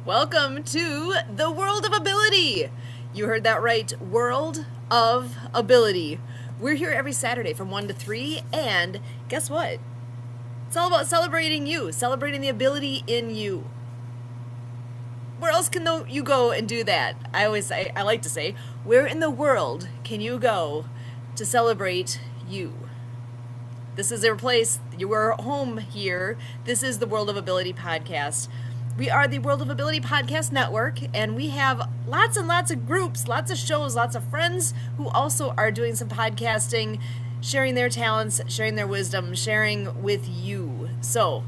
Welcome to the World of Ability. You heard that right, World of Ability. We're here every Saturday from 1 to 3, and guess what? It's all about celebrating you, celebrating the ability in you. Where else can you go and do that? I like to say, where in the world can you go to celebrate you? This is your place. You are home here. This is the World of Ability podcast. We are the World of Ability Podcast Network, and we have lots and lots of groups, lots of shows, lots of friends who also are doing some podcasting, sharing their talents, sharing their wisdom, sharing with you. So,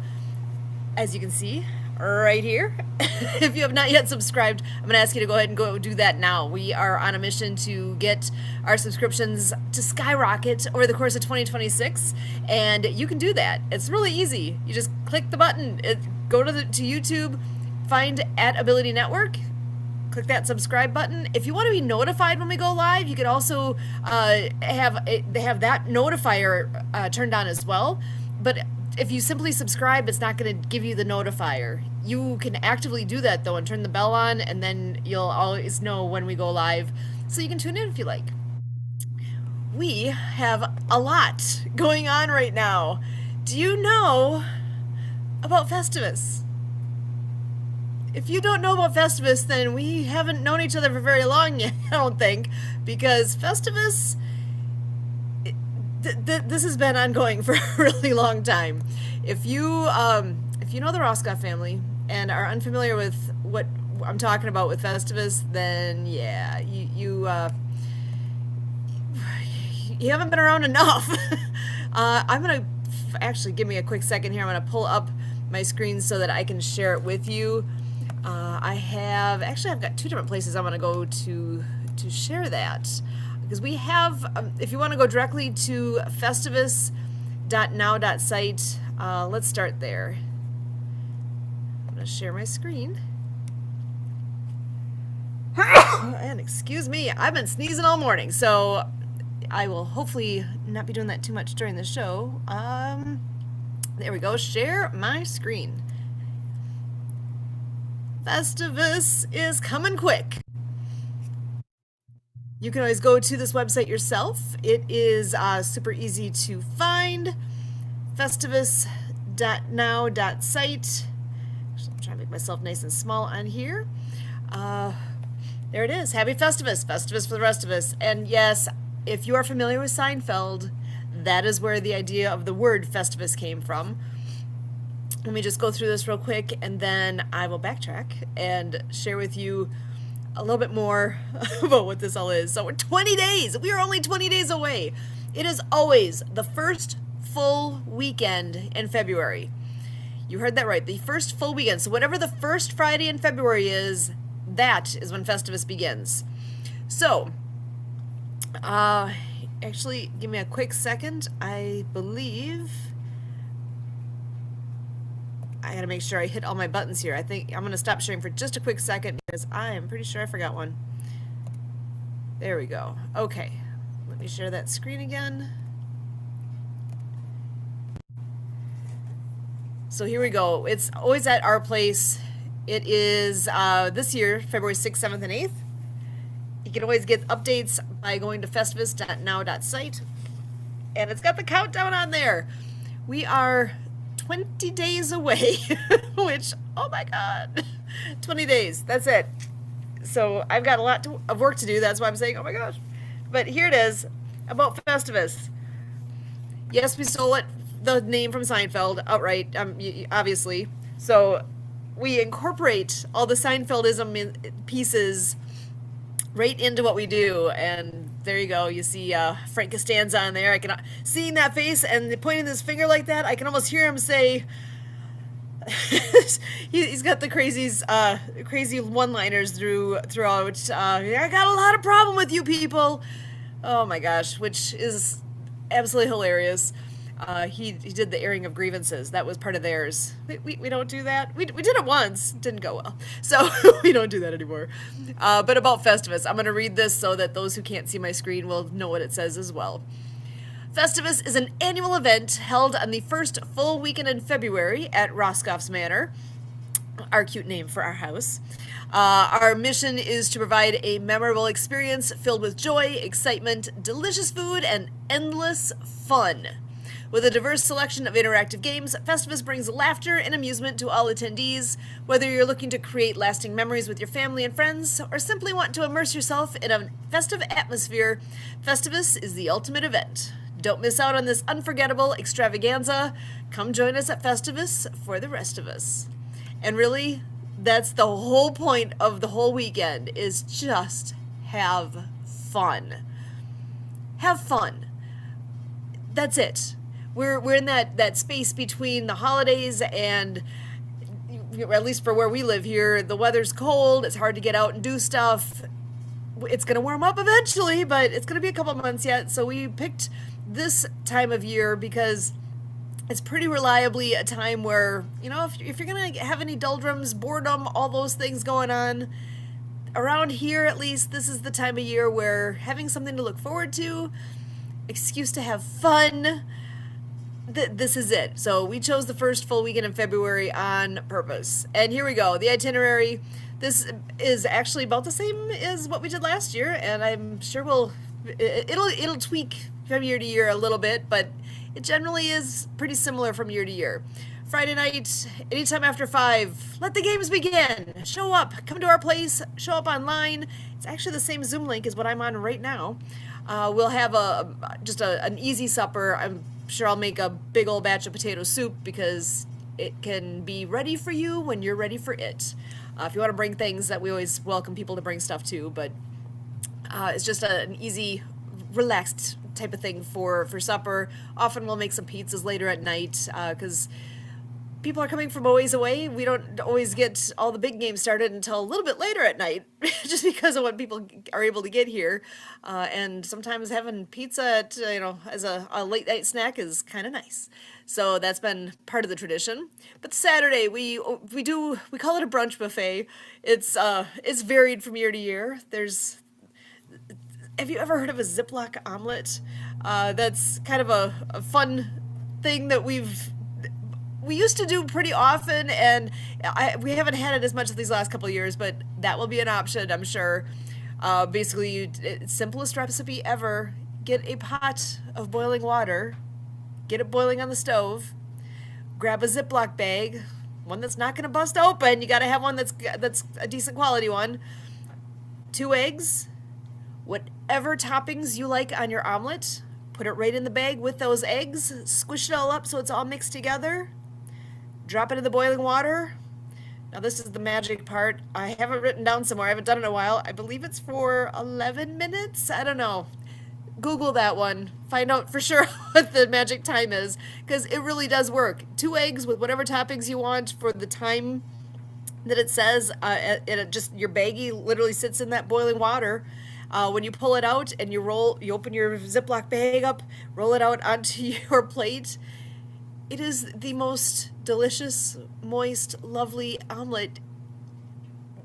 as you can see right here, if you have not yet subscribed, I'm going to ask you to go ahead and go do that now. We are on a mission to get our subscriptions to skyrocket over the course of 2026, and you can do that. It's really easy. You just click the button. Go to YouTube, find @Ability Network, click that subscribe button. If you want to be notified when we go live, you could also have that notifier turned on as well. But if you simply subscribe, it's not going to give you the notifier. You can actively do that, though, and turn the bell on, and then you'll always know when we go live, so you can tune in if you like. We have a lot going on right now. Do you know about Festivus? If you don't know about Festivus, then we haven't known each other for very long yet, I don't think, because Festivus, this has been ongoing for a really long time. If you know the Roscoff family and are unfamiliar with what I'm talking about with Festivus, then yeah, you haven't been around enough. I'm gonna actually give me a quick second here. I'm gonna pull up my screen so that I can share it with you. I've got two different places I want to go to share that, because we have, if you want to go directly to festivus.now.site, let's start there. I'm going to share my screen. And excuse me, I've been sneezing all morning, so I will hopefully not be doing that too much during the show. There we go, share my screen. Festivus is coming quick. You can always go to this website yourself. It is super easy to find. Festivus.now.site. I'm trying to make myself nice and small on here. There it is. Happy Festivus. Festivus for the rest of us. And yes, if you are familiar with Seinfeld, that is where the idea of the word Festivus came from. Let me just go through this real quick, and then I will backtrack and share with you a little bit more about what this all is. So we're 20 days. We are only 20 days away. It is always the first full weekend in February. You heard that right. The first full weekend. So whatever the first Friday in February is, that is when Festivus begins. So, actually, give me a quick second. I believe I gotta make sure I hit all my buttons here. I think I'm gonna stop sharing for just a quick second because I am pretty sure I forgot one. There we go. Okay, let me share that screen again. So here we go. It's always at our place. It is this year, February 6th, 7th, and 8th. You can always get updates by going to festivus.now.site. And it's got the countdown on there. We are 20 days away, which, oh my God, 20 days, that's it. So I've got a lot of work to do, that's why I'm saying, oh my gosh. But here it is, about Festivus. Yes, we stole the name from Seinfeld outright, obviously. So we incorporate all the Seinfeldism pieces right into what we do, and there you go. You see Frank Costanza on there. I can seeing that face and pointing his finger like that. I can almost hear him say, he's got the crazy one-liners throughout. I got a lot of problem with you people. Oh my gosh, which is absolutely hilarious. He did the airing of grievances. That was part of theirs. We don't do that. We did it once. Didn't go well. So we don't do that anymore. But about Festivus, I'm going to read this so that those who can't see my screen will know what it says as well. Festivus is an annual event held on the first full weekend in February at Roscoff's Manor. our cute name for our house. Our mission is to provide a memorable experience filled with joy, excitement, delicious food, and endless fun. With a diverse selection of interactive games, Festivus brings laughter and amusement to all attendees. Whether you're looking to create lasting memories with your family and friends, or simply want to immerse yourself in a festive atmosphere, Festivus is the ultimate event. Don't miss out on this unforgettable extravaganza. Come join us at Festivus for the rest of us. And really, that's the whole point of the whole weekend, is just have fun. Have fun. That's it. We're in that space between the holidays and, at least for where we live here, the weather's cold, it's hard to get out and do stuff. It's going to warm up eventually, but it's going to be a couple months yet. So we picked this time of year because it's pretty reliably a time where, if you're going to have any doldrums, boredom, all those things going on, around here at least, this is the time of year where having something to look forward to, excuse to have fun, this is it. So we chose the first full weekend in February on purpose. And here we go. The itinerary. This is actually about the same as what we did last year, and I'm sure it'll tweak from year to year a little bit, but it generally is pretty similar from year to year. Friday night, anytime after 5, let the games begin. Show up, come to our place, show up online. It's actually the same Zoom link as what I'm on right now. We'll have an easy supper. I'm sure I'll make a big old batch of potato soup because it can be ready for you when you're ready for it. If you want to bring things, that we always welcome people to bring stuff too, but it's just an easy, relaxed type of thing for supper. Often we'll make some pizzas later at night because people are coming from a ways away. We don't always get all the big games started until a little bit later at night, just because of when people are able to get here. And sometimes having pizza at, as a late night snack is kind of nice. So that's been part of the tradition. But Saturday we call it a brunch buffet. It's varied from year to year. Have you ever heard of a Ziploc omelet? That's kind of a fun thing that we used to do pretty often, and we haven't had it as much these last couple of years, but that will be an option, I'm sure. Basically, simplest recipe ever. Get a pot of boiling water, get it boiling on the stove, grab a Ziploc bag, one that's not going to bust open. You got to have one that's a decent quality one. 2 eggs, whatever toppings you like on your omelet, put it right in the bag with those eggs, squish it all up so it's all mixed together. Drop it in the boiling water. Now this is the magic part. I have it written down somewhere. I haven't done it in a while. I believe it's for 11 minutes. I don't know. Google that one. Find out for sure what the magic time is, because it really does work. 2 eggs with whatever toppings you want for the time that it says. Your baggie literally sits in that boiling water. When you pull it out and you open your Ziploc bag up, roll it out onto your plate. It is the most delicious, moist, lovely omelet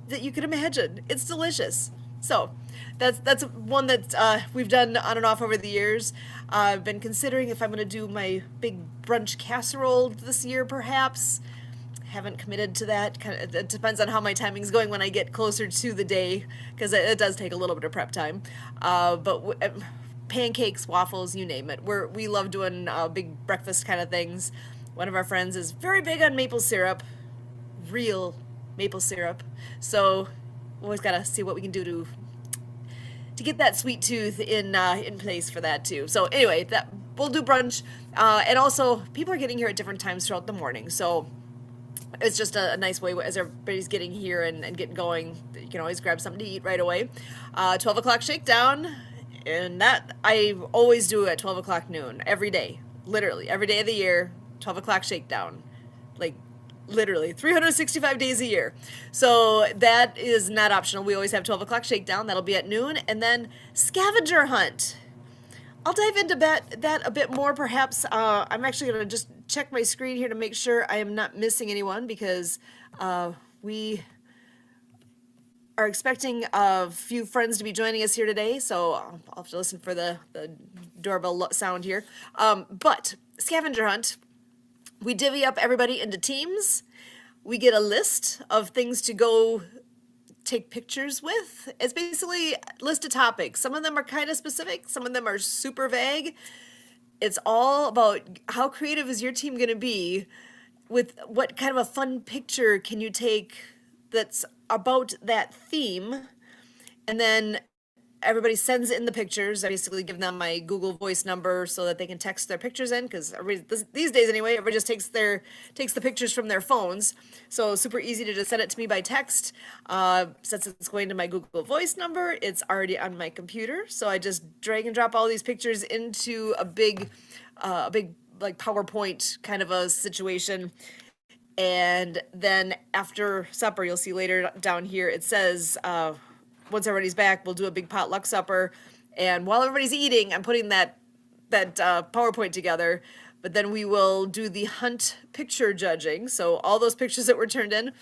that you can imagine. It's delicious. So that's one that we've done on and off over the years. I've been considering if I'm going to do my big brunch casserole this year, perhaps. Haven't committed to that. It depends on how my timing's going when I get closer to the day, because it does take a little bit of prep time. But pancakes, waffles, you name it. We love doing big breakfast kind of things. One of our friends is very big on maple syrup, real maple syrup. So we always got to see what we can do to get that sweet tooth in place for that too. So anyway, we'll do brunch, and also people are getting here at different times throughout the morning. So it's just a nice way as everybody's getting here and getting going. You can always grab something to eat right away. 12 o'clock shakedown. And that I always do at 12 o'clock noon, every day, literally, every day of the year, 12 o'clock shakedown, like literally 365 days a year. So that is not optional. We always have 12 o'clock shakedown. That'll be at noon. And then scavenger hunt. I'll dive into that a bit more, perhaps. I'm actually going to just check my screen here to make sure I am not missing anyone, because we are expecting a few friends to be joining us here today, so I'll have to listen for the doorbell sound here. But scavenger hunt, we divvy up everybody into teams. we get a list of things to go take pictures with. It's basically a list of topics. Some of them are kind of specific, some of them are super vague. It's all about how creative is your team going to be with what kind of a fun picture can you take that's about that theme, and then everybody sends in the pictures. I basically give them my Google Voice number so that they can text their pictures in, because these days anyway, everybody just takes the pictures from their phones. So super easy to just send it to me by text. Since it's going to my Google Voice number, it's already on my computer. So I just drag and drop all these pictures into a big like PowerPoint kind of a situation. And then after supper, you'll see later down here, it says, once everybody's back, we'll do a big potluck supper. And while everybody's eating, I'm putting that PowerPoint together. But then we will do the hunt picture judging. So all those pictures that were turned in,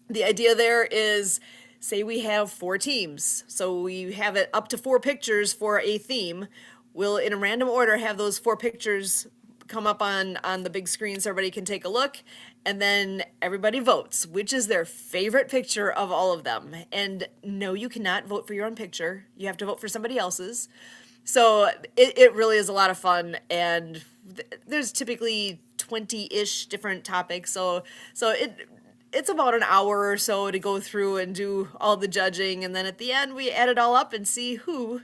the idea there is, say we have 4 teams. So we have it up to 4 pictures for a theme. We'll, in a random order, have those 4 pictures come up on the big screen so everybody can take a look, and then everybody votes which is their favorite picture of all of them. And no, you cannot vote for your own picture. You have to vote for somebody else's. So it really is a lot of fun, and there's typically 20-ish different topics. So it's about an hour or so to go through and do all the judging, and then at the end we add it all up and see who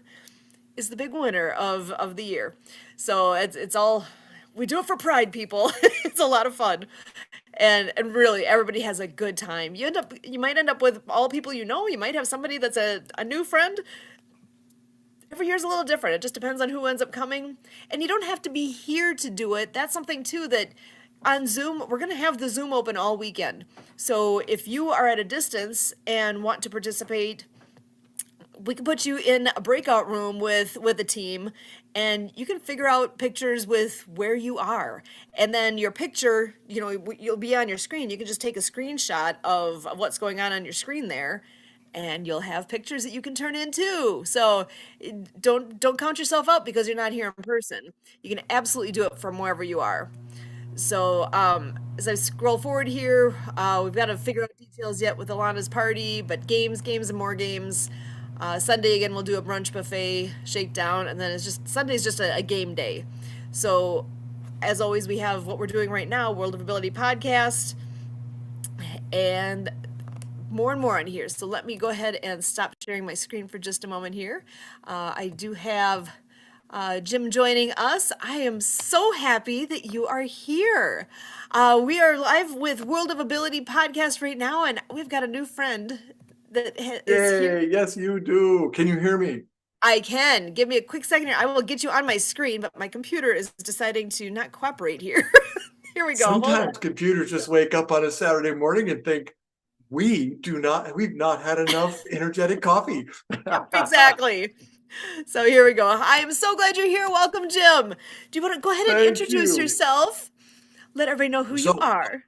is the big winner of the year. So it's all, we do it for pride, people. It's a lot of fun. And really everybody has a good time. You might end up with all people you know. You might have somebody that's a new friend. Every year's a little different. It just depends on who ends up coming. And you don't have to be here to do it. That's something too that on Zoom, we're going to have the Zoom open all weekend. So if you are at a distance and want to participate, we can put you in a breakout room with a team, and you can figure out pictures with where you are. And then your picture, you'll be on your screen. You can just take a screenshot of what's going on your screen there, and you'll have pictures that you can turn in too. So don't count yourself out because you're not here in person. You can absolutely do it from wherever you are. So as I scroll forward here, we've got to figure out details yet with Alana's party, but games, and more games. Sunday again, we'll do a brunch buffet shakedown, and then Sunday's just a game day. So as always, we have what we're doing right now, World of Ability podcast, and more on here. So let me go ahead and stop sharing my screen for just a moment here. I do have Jim joining us. I am so happy that you are here. We are live with World of Ability podcast right now, and we've got a new friend that is here. Yes, you do. Can you hear me? I can. Give me a quick second here. I will get you on my screen, but my computer is deciding to not cooperate here. Here we go. Sometimes computers just wake up on a Saturday morning and think, we've not had enough energetic coffee. Exactly. So here we go. I am so glad you're here. Welcome, Jim. Do you want to go ahead and introduce yourself? Let everybody know who you are.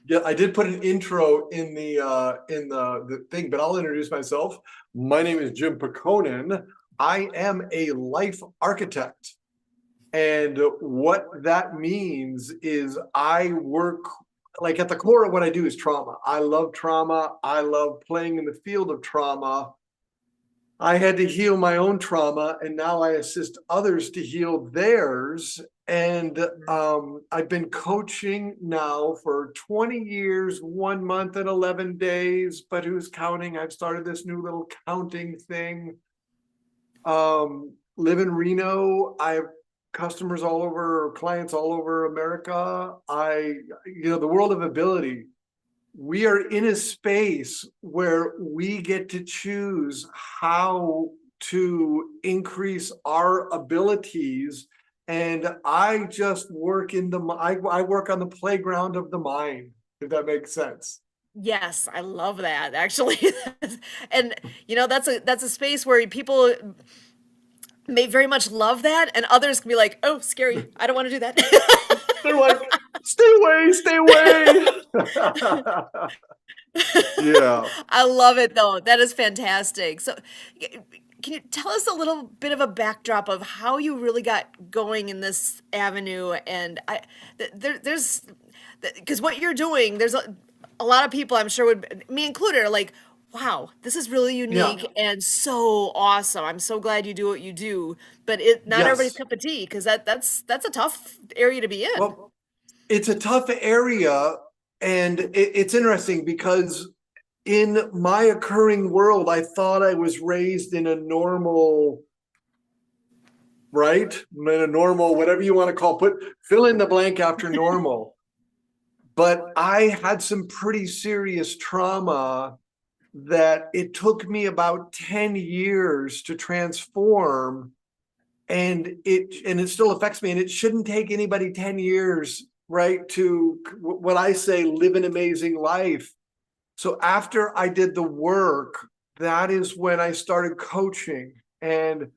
Yeah, I did put an intro in the thing, but I'll introduce myself. My name is Jim Pehkonen. I am a life architect. And what that means is I work, like, at the core of what I do is trauma. I love trauma. I love playing in the field of trauma. I had to heal my own trauma, and now I assist others to heal theirs. And I've been coaching now for 20 years, 1 month and 11 days, but who's counting? I've started this new little counting thing. Live in Reno. I have customers all over, clients all over America. The World of Ability. We are in a space where we get to choose how to increase our abilities. And I just work I work on the playground of the mind, if that makes sense. Yes, I love that, actually. And that's a space where people may very much love that, and others can be like, oh, scary, I don't want to do that. They're like, stay away. Yeah. I love it, though. That is fantastic. So can you tell us a little bit of a backdrop of how you really got going in this avenue? And there's because what you're doing, there's a lot of people, I'm sure, would me included, are like, wow, this is really Yeah. unique and so awesome. I'm so glad you do what you do. But it not everybody's Yes. cup of tea, because that's a tough area to be in. Well, it's a tough area, and it's interesting because in my occurring world, I thought I was raised in a normal, right? In a normal, whatever you want to call, fill in the blank after normal. But I had some pretty serious trauma that it took me about 10 years to transform, and it still affects me, and it shouldn't take anybody 10 years, right, to what I say, live an amazing life. So after I did the work, that is when I started coaching. And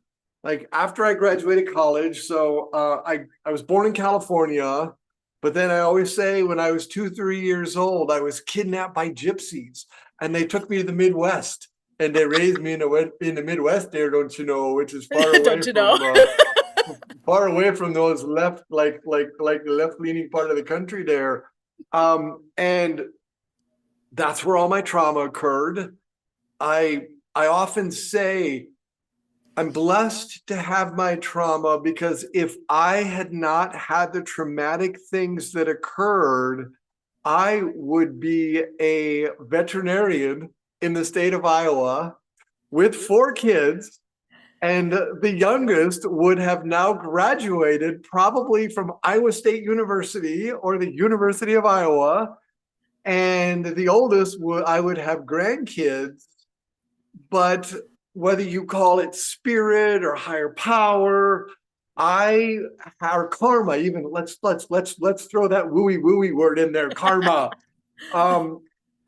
like after I graduated college, so I was born in California, but then I always say when I was 2, 3 years old, I was kidnapped by gypsies, and they took me to the Midwest, and they raised me in the Midwest there, don't you know, which is Don't you know? far away from those left, like the left leaning part of the country there. And that's where all my trauma occurred. I often say I'm blessed to have my trauma, because if I had not had the traumatic things that occurred, I would be a veterinarian in the state of Iowa with 4 kids, and the youngest would have now graduated probably from Iowa State University or the University of Iowa, and the oldest I would have grandkids. But whether you call it spirit or higher power, our karma, even let's throw that wooey word in there, karma.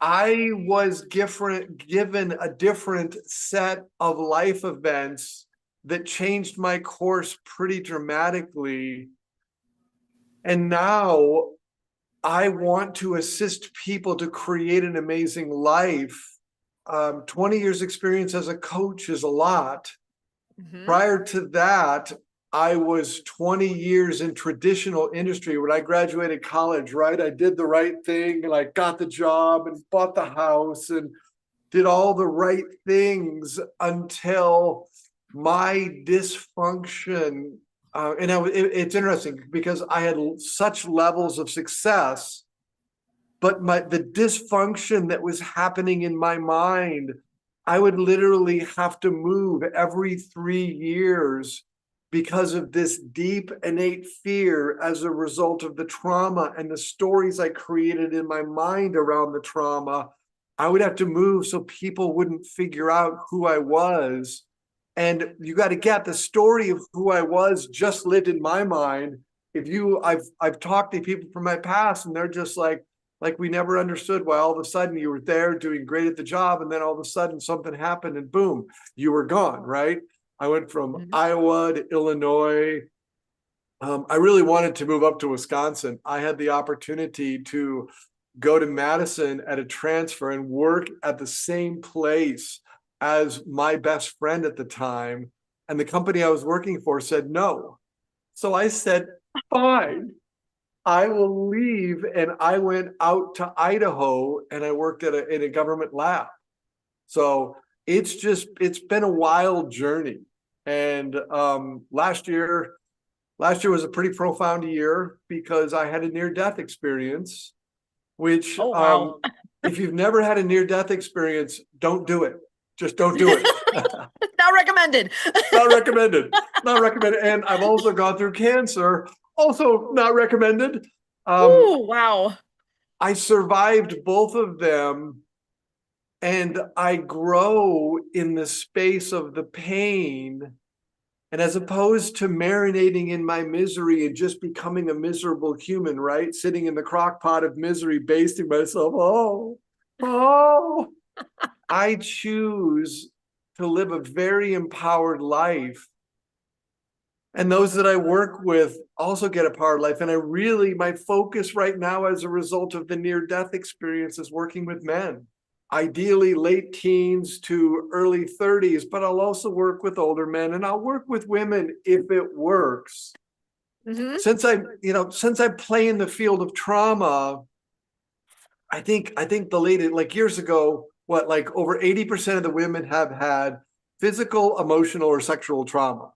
I was given a different set of life events that changed my course pretty dramatically. And now I want to assist people to create an amazing life. 20 years experience as a coach is a lot. Mhm. Prior to that, I was 20 years in traditional industry. When I graduated college, right, I did the right thing, and I got the job and bought the house and did all the right things until my dysfunction. It's interesting because I had such levels of success, but the dysfunction that was happening in my mind, I would literally have to move every 3 years because of this deep innate fear as a result of the trauma and the stories I created in my mind around the trauma. I would have to move so people wouldn't figure out who I was. And you got to get the story of who I was just lived in my mind. I've talked to people from my past, and they're just like we never understood why all of a sudden you were there doing great at the job, and then all of a sudden something happened and boom, you were gone, right? I went from Mhm. Iowa to Illinois. I really wanted to move up to Wisconsin. I had the opportunity to go to Madison at a transfer and work at the same place as my best friend at the time. And the company I was working for said no. So I said, fine, I will leave. And I went out to Idaho and I worked in a government lab. So it's been a wild journey. And last year was a pretty profound year because I had a near-death experience, which Oh, wow. if you've never had a near-death experience, don't do it. Just don't do it. Not recommended. Not recommended. Not recommended. And I've also gone through cancer. Also not recommended. Ooh, wow. I survived both of them, and I grow in the space of the pain. And as opposed to marinating in my misery and just becoming a miserable human, right? Sitting in the crock pot of misery, basting myself, oh, I choose to live a very empowered life. And those that I work with also get a empowered life. And my focus right now as a result of the near-death experience is working with men. Ideally late teens to early 30s, but I'll also work with older men, and I'll work with women if it works. Hmm. Since I play in the field of trauma, I think the lady, like years ago, what, like over 80% of the women have had physical, emotional, or sexual trauma. Well,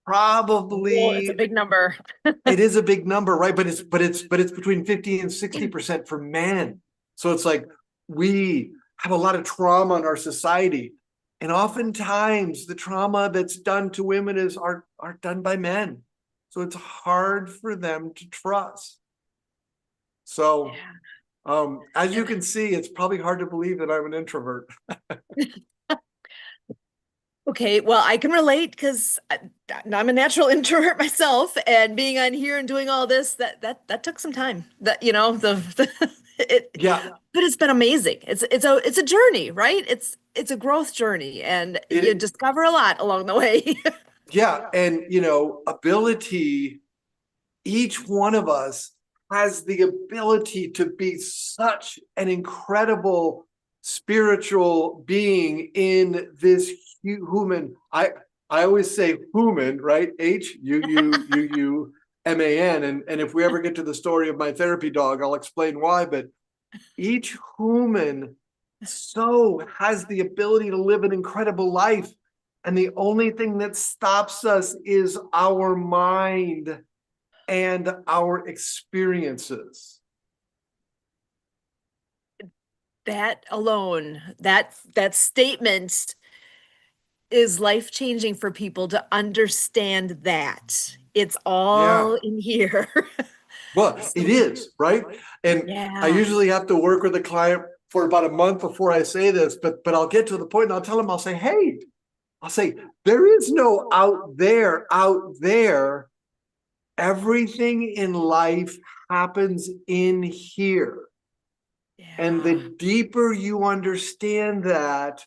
it's a Probably big number. it is a big number, right? But it's between 50 and 60% for men. So it's like we have a lot of trauma in our society. And oftentimes the trauma that's done to women are done by men. So it's hard for them to trust. So Yeah. as you And can see, it's probably hard to believe that I'm an introvert. okay, well, I can relate because I'm a natural introvert myself, and being on here and doing all this, that took some time. That it, Yeah, but it's been amazing. It's a journey, right? It's a growth journey, and you it discover a lot along the way. yeah, and ability, each one of us has the ability to be such an incredible spiritual being in this human. I always say human, right? Human, and if we ever get to the story of my therapy dog, I'll explain why. But each human so has the ability to live an incredible life, and the only thing that stops us is our mind and our experiences. That alone, that statement is life changing for people to understand that. It's all Yeah. in here. Well, it So, is, right? And I yeah. usually have to work with a client for about a month before I say this, but I'll get to the point and I'll tell them, I'll say, hey, I'll say, there is no out there. Everything in life happens in here. And the Yeah. deeper you understand that,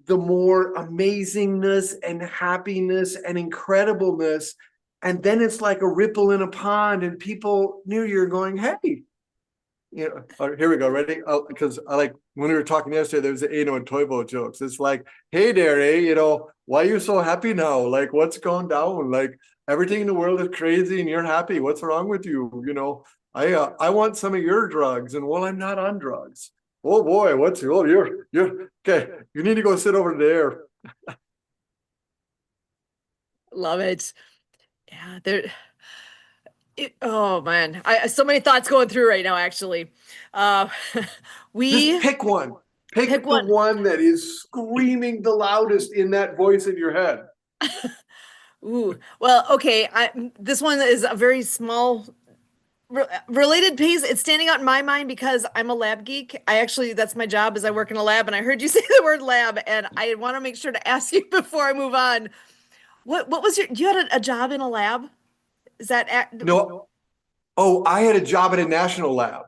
the more amazingness and happiness and incredibleness. And then it's like a ripple in a pond, and people near you are going, hey, here we go. Ready? Because I like when we were talking yesterday, there was the Eno and Toivo jokes. It's like, hey there, why are you so happy now? Like, what's going down? Like, everything in the world is crazy and you're happy. What's wrong with you? I want some of your drugs, and well, I'm not on drugs. Oh boy, you're okay. You need to go sit over there. Love it. Yeah, oh man, I so many thoughts going through right now, actually. Uh, Just we pick one. pick Pick the one. one that is screaming the loudest in that voice in your head. Ooh, well, okay. This one is a very small related piece. It's standing out in my mind because I'm a lab geek. That's my job, is I work in a lab, and I heard you say the word lab, and I want to make sure to ask you before I move on. What was you had a job in a lab? Is that No, oh, I had a job at a national lab.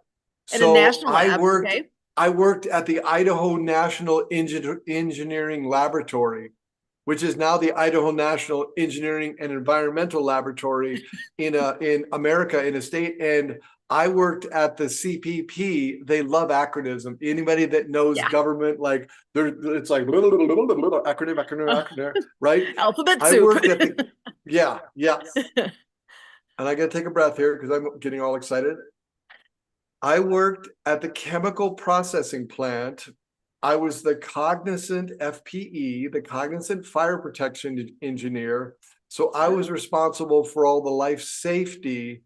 at a So national lab? Okay. I worked at the Idaho National Engineering Laboratory, which is now the Idaho National Engineering and Environmental Laboratory in America, in a state. And I worked at the CPP. They love acronyms. Anybody that knows Yeah. government, like it's like acronym, Uh, right? alphabet I soup. worked at the yeah. And I got to take a breath here because I'm getting all excited. I worked at the chemical processing plant. I was the cognizant FPE, the cognizant fire protection engineer. So I was responsible for all the life safety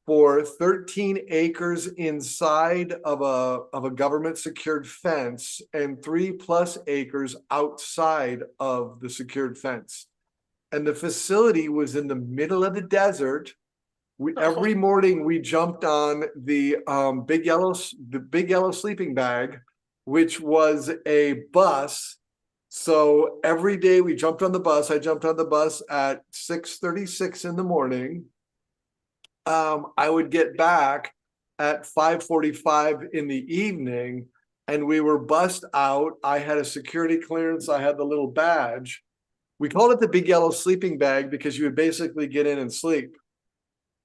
for 13 acres inside of a government secured fence and 3+ acres outside of the secured fence. And the facility was in the middle of the desert. Oh, Every morning we jumped on the big yellow sleeping bag, which was a bus. So every day we jumped on the bus. I jumped on the bus at 6:36 in the morning. I would get back at 5:45 in the evening, and we were bussed out. I had a security clearance. I had the little badge. We called it the big yellow sleeping bag because you would basically get in and sleep.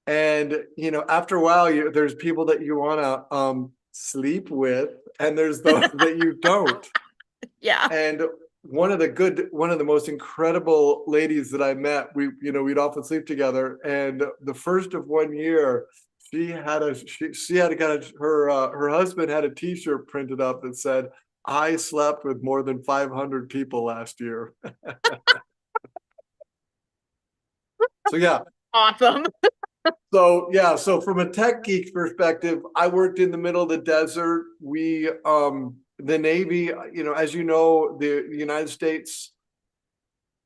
And after a while, there's people that you want to sleep with, and there's those that you don't. yeah. And one of the most incredible ladies that I met, we'd often sleep together. And the first of one year, she had got her husband had a T-shirt printed up that said, "I slept with more than 500 people last year." So yeah. Awesome. So yeah, so from a tech geek perspective, I worked in the middle of the desert. The Navy, as you know, the United States,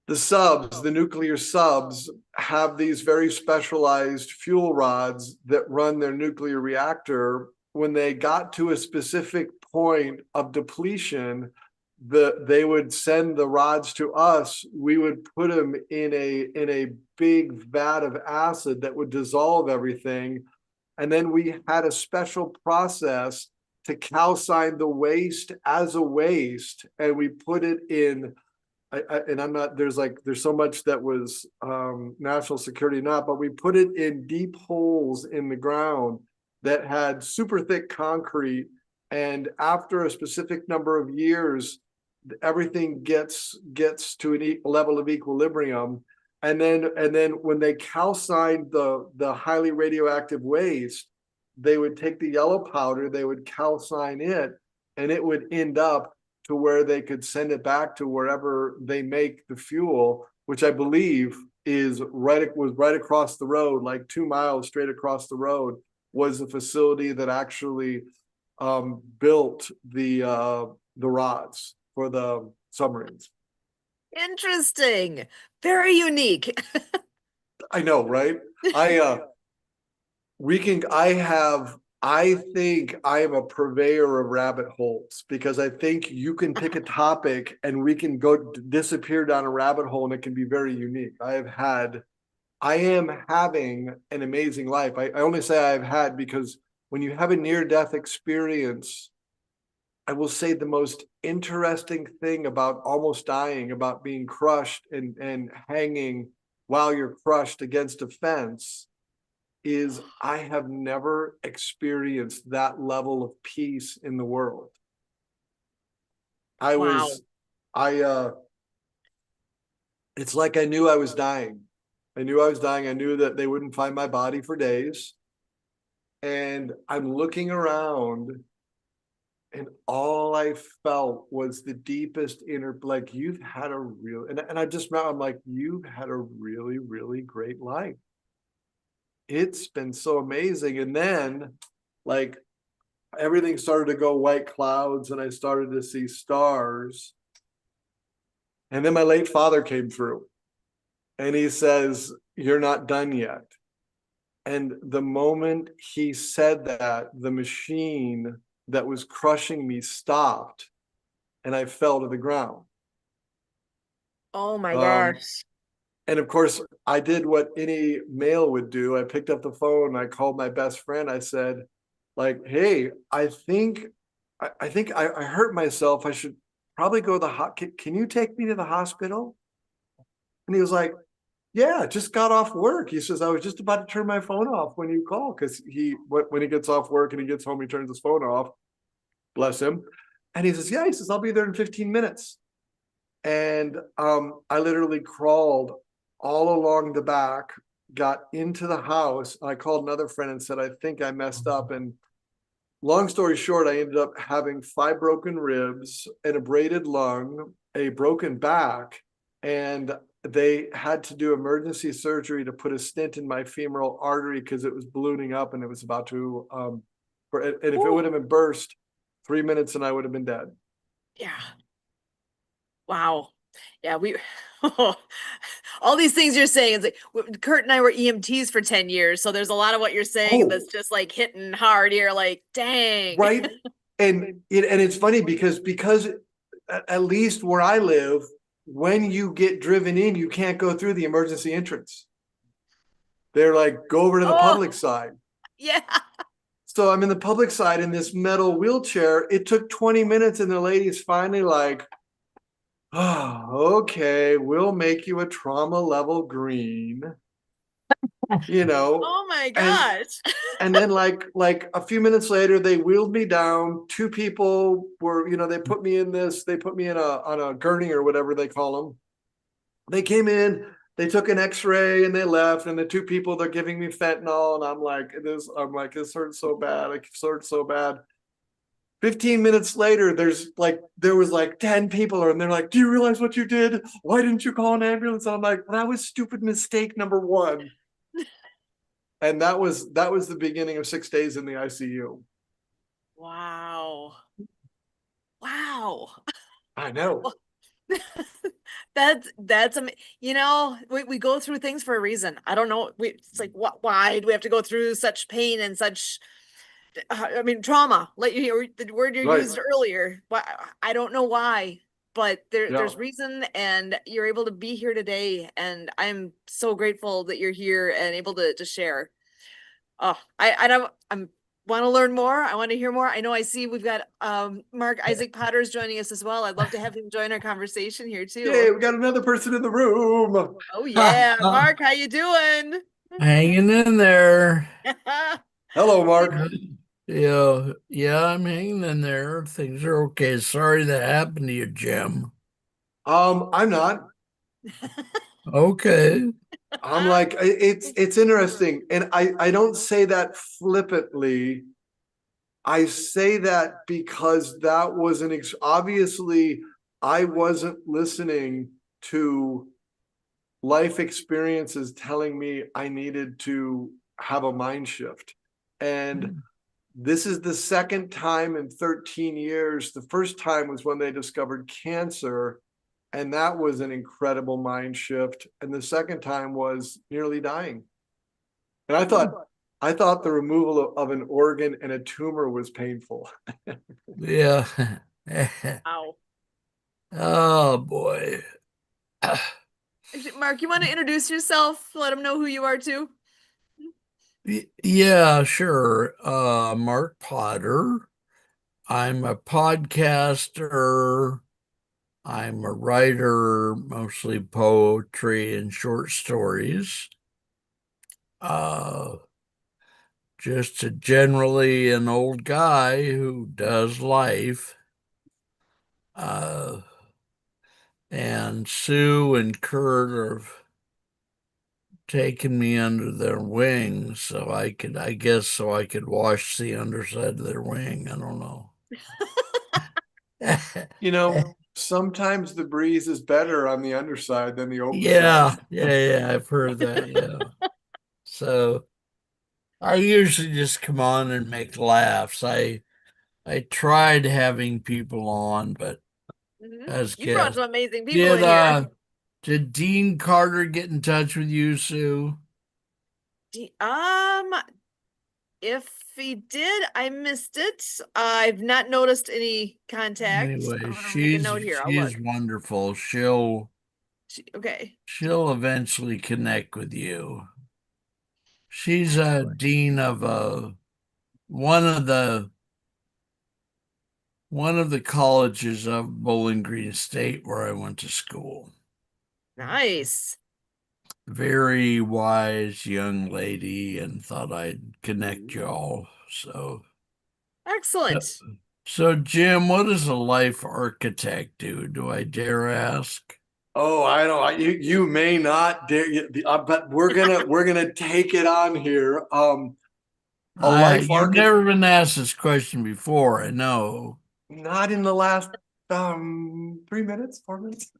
the nuclear subs have these very specialized fuel rods that run their nuclear reactor. When they got to a specific point of depletion, they would send the rods to us. We would put them in a big vat of acid that would dissolve everything. And then we had a special process to calcine the waste as a waste. And we put it in, and I'm not, there's so much that was national security not, but we put it in deep holes in the ground that had super thick concrete. And after a specific number of years, everything gets to a level of equilibrium. And then when they calcined the highly radioactive waste, they would take the yellow powder, they would calcine it, and it would end up to where they could send it back to wherever they make the fuel, which I believe was right across the road, like 2 miles straight across the road, was the facility that actually built the rods for the submarines. Interesting. Very unique. I know, right? I think I am a purveyor of rabbit holes, because I think you can pick a topic and we can go disappear down a rabbit hole and it can be very unique. I am having an amazing life. I only say I've had because when you have a near-death experience, I will say the most interesting thing about almost dying, about being crushed and hanging while you're crushed against a fence, is I have never experienced that level of peace in the world. Wow. It's like I knew I was dying. I knew I was dying. I knew that they wouldn't find my body for days. And I'm looking around, and all I felt was the deepest inner, like, you've had a real, and I'm like, you've had a really, really great life. It's been so amazing. And then, like, everything started to go white clouds and I started to see stars. And then my late father came through and he says, "You're not done yet." And the moment he said that, the machine that was crushing me stopped and I fell to the ground. Oh my gosh. And of course, I did what any male would do. I picked up the phone, I called my best friend. I said, like, "Hey, I think I hurt myself. I should probably go to the can you take me to the hospital?" And he was like, "Yeah, just got off work." He says, "I was just about to turn my phone off when you call," because when he gets off work and he gets home, he turns his phone off. Bless him. And he says, "Yeah," he says, "I'll be there in 15 minutes." And I literally crawled all along the back, got into the house. And I called another friend and said, "I think I messed up." And long story short, I ended up having 5 broken ribs, an abraded lung, a broken back, and they had to do emergency surgery to put a stent in my femoral artery because it was ballooning up and it was about to, and if it would have been burst 3 minutes and I would have been dead. Yeah. Wow. Yeah, all these things you're saying is like Kurt and I were EMTs for 10 years, so there's a lot of what you're saying that's just like hitting hard. You're like, dang. Right. And it's funny because at least where I live, when you get driven in, you can't go through the emergency entrance. They're like, "Go over to the public side." Yeah. So I'm in the public side in this metal wheelchair. It took 20 minutes and the lady's finally like, "Oh, okay, we'll make you a trauma level green." Oh my gosh. And then like a few minutes later, they wheeled me down. 2 people were, they put me in on a gurney or whatever they call them. They came in, they took an x-ray and they left, and the two people, they're giving me fentanyl, and I'm like, this hurts so bad. It hurts so bad. 15 minutes later, there was like 10 people, and they're like, do you realize what you did? Why didn't you call an ambulance? And I'm like, that was stupid mistake number one. And that was the beginning of 6 days in the ICU. Wow. Wow. I know. That's we go through things for a reason. I don't know. It's like, why do we have to go through such pain and such, trauma? Let you hear the word you Right. used earlier. Why? I don't know why, but there's Yeah. reason, and you're able to be here today, and I'm so grateful that you're here and able to share. Oh, I don't. I'm want to learn more. I want to hear more. I know I see we've got Marc Isaac Potter's joining us as well. I'd love to have him join our conversation here Yay, too. we got another person in the room. Oh yeah, Marc, how you doing? Hanging in there. Hello, Marc. Yeah, I'm hanging in there. Things are okay. Sorry that happened to you, Jim. I'm not. Okay. I'm like, it's interesting. And I don't say that flippantly. I say that because that was obviously I wasn't listening to life experiences telling me I needed to have a mind shift. And this is the second time in 13 years. The first time was when they discovered cancer, and that was an incredible mind shift. And the second time was nearly dying. And I thought the removal of an organ and a tumor was painful. Yeah. Wow. Oh boy. Marc, you want to introduce yourself? Let them know who you are too. Yeah, sure. Marc Potter. I'm a podcaster. I'm a writer, mostly poetry and short stories. Just generally an old guy who does life. And Sue and Kurt have taken me under their wing so I could wash the underside of their wing. I don't know. Sometimes the breeze is better on the underside than the open Yeah, side. yeah, I've heard that. Yeah. So I usually just come on and make laughs. I tried having people on, but as You brought guests. some amazing people in here. Did Dean Carter get in touch with you, Sue? If he did, I missed it. I've not noticed any contact. Anyway, I'm gonna make a note here. I'll look. she's wonderful. Okay. She'll eventually connect with you. She's a dean of one of the colleges of Bowling Green State where I went to school. Nice. Very wise young lady, and thought I'd connect y'all. So Excellent. So Jim, what does a life architect do? Do I dare ask? Oh, I don't. You may not dare, but we're gonna take it on here. A life You've architect. never been asked this question before, I know. Not in the last 3 minutes, 4 minutes.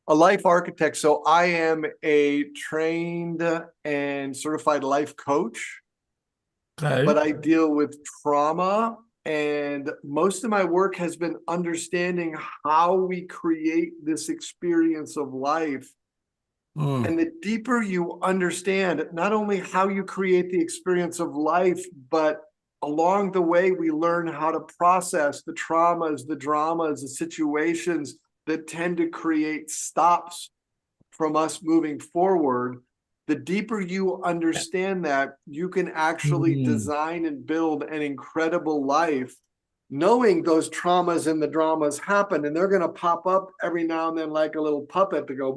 A life architect. So I am a trained and certified life coach, Okay. but I deal with trauma, and most of my work has been understanding how we create this experience of life. And the deeper you understand not only how you create the experience of life, but along the way, we learn how to process the traumas, the dramas, the situations that tend to create stops from us moving forward. The deeper you understand that, you can actually design and build an incredible life, knowing those traumas and the dramas happen, and they're going to pop up every now and then like a little puppet to go,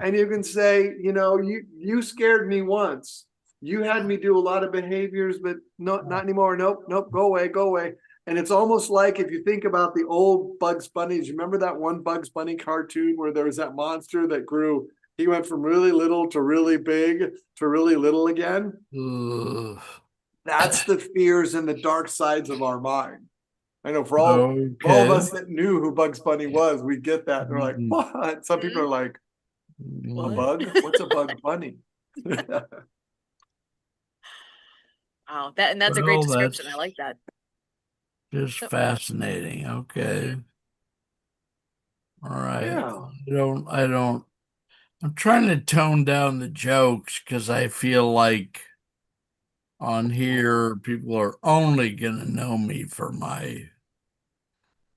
and you can say, you scared me once. You had me do a lot of behaviors, but no, not anymore. Nope, go away. And it's almost like if you think about the old Bugs Bunnies, you remember that one Bugs Bunny cartoon where there was that monster that grew, he went from really little to really big to really little again? Ugh. That's the fears and the dark sides of our mind. I know for all of Okay. us that knew who Bugs Bunny was, we get that. They're like, what? Some people are like, a bug? What's a bug bunny? Wow, that's a great Well, description. I that's like that. just So- fascinating. Okay. All right. Yeah. I'm trying to tone down the jokes because I feel like on here people are only going to know me for my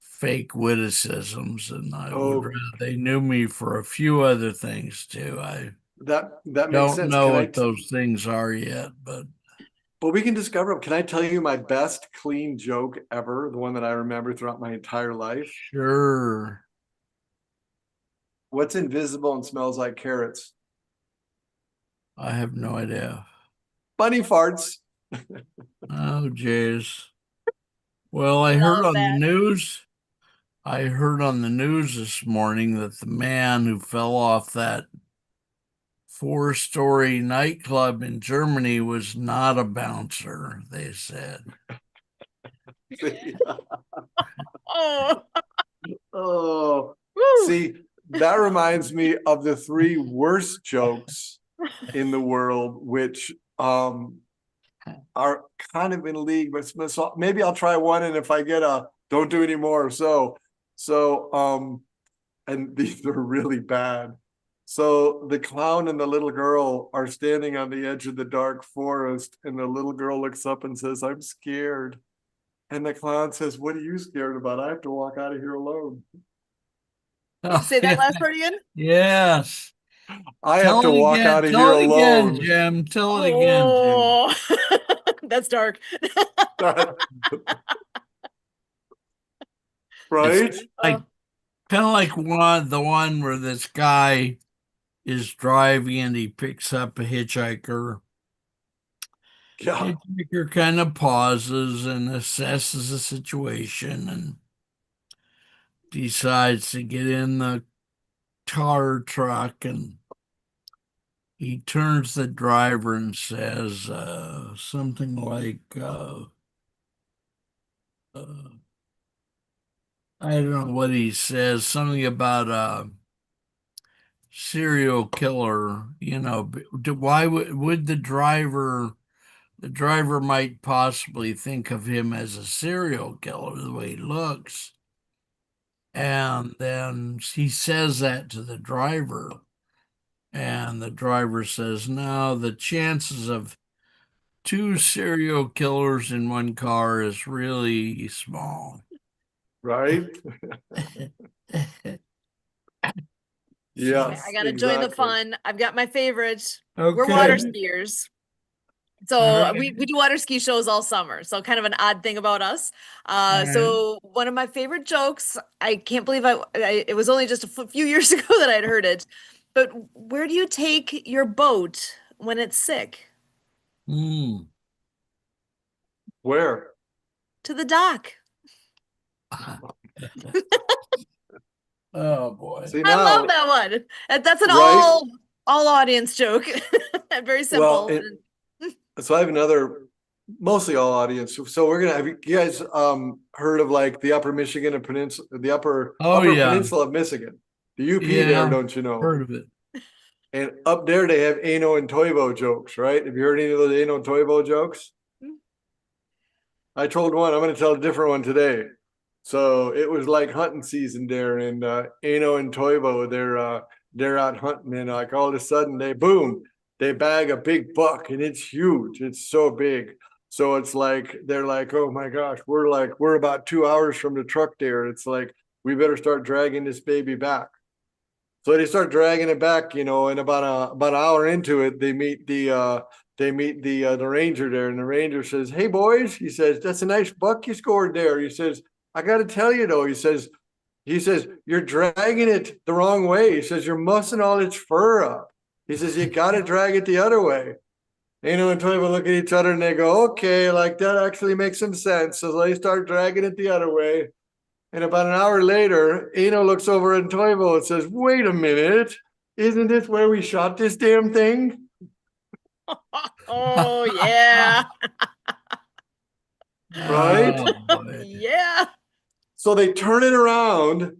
fake witticisms, and I would Oh, rather they knew me for a few other things too. I that makes don't sense. know what those things are yet, but But we can discover them. Can I tell you my best clean joke ever? The one that I remember throughout my entire life? sure. What's invisible and smells like carrots? I have no idea. Bunny farts. Oh, jeez. Well, I heard Love on the that. news. I heard on the news this morning that the man who fell off that four-story nightclub in Germany was not a bouncer, they said. Oh, Oh, woo. see, that reminds me of the three worst jokes in the world, which are kind of in league, but so maybe I'll try one, and if I get a don't do any more. And these are really bad. So the clown and the little girl are standing on the edge of the dark forest, and the little girl looks up and says, "I'm scared." And the clown says, "What are you scared about? I have to walk out of here alone. Oh, Say that yeah. last part again. Yes. I have Tell to it walk again. out of here Tell it again, alone." Jim. Tell it again, Jim. Oh, that's dark. Right? Like kind of like the one where this guy is driving and he picks up a hitchhiker. Yeah. Hitchhiker kind of pauses and assesses the situation and decides to get in the tar truck, and he turns to the driver and says something like, I don't know what he says, something about serial killer, why would the driver might possibly think of him as a serial killer the way he looks. And then he says that to the driver, and the driver says, no, the chances of two serial killers in one car is really small. Right? Yes, I gotta join the exactly. fun. I've got my favorites. Okay. We're water skiers. So All we right. do water ski shows all summer. So kind of an odd thing about us. All So one of my favorite jokes, I can't believe it was only just a few years ago that I'd heard it. But where do you take your boat when it's sick? Mm. Where? To the dock. Oh boy. See I love now, that one. That's an right? all audience joke. Very Well, simple. so I have another, mostly all audience. So we're gonna have you guys heard of like the Upper Michigan and Peninsula, the Upper Oh yeah. Peninsula of Michigan, the UP there, Yeah. don't you know? Heard of it. And up there they have Ano and Toivo jokes, right? Have you heard any of those Ano and Toivo jokes? I told one. I'm going to tell a different one today. So it was like hunting season there, and Ano and Toivo, they're out hunting, and like all of a sudden they bag a big buck, and it's huge. It's so big. So it's like they're like, oh my gosh, we're about 2 hours from the truck there. It's like we better start dragging this baby back. So they start dragging it back, and about an hour into it, they meet the ranger there, and the ranger says, "Hey boys," he says, "that's a nice buck you scored there." He says, "I got to tell you though," he says, "you're dragging it the wrong way." He says, "You're mussing all its fur up." He says, "You got to drag it the other way." Ano and Toivo look at each other and they go, okay, like that actually makes some sense. So they start dragging it the other way. And about an hour later, Ano looks over at Toivo and says, wait a minute, isn't this where we shot this damn thing? Oh, yeah. Right? Oh, boy. Yeah. So they turn it around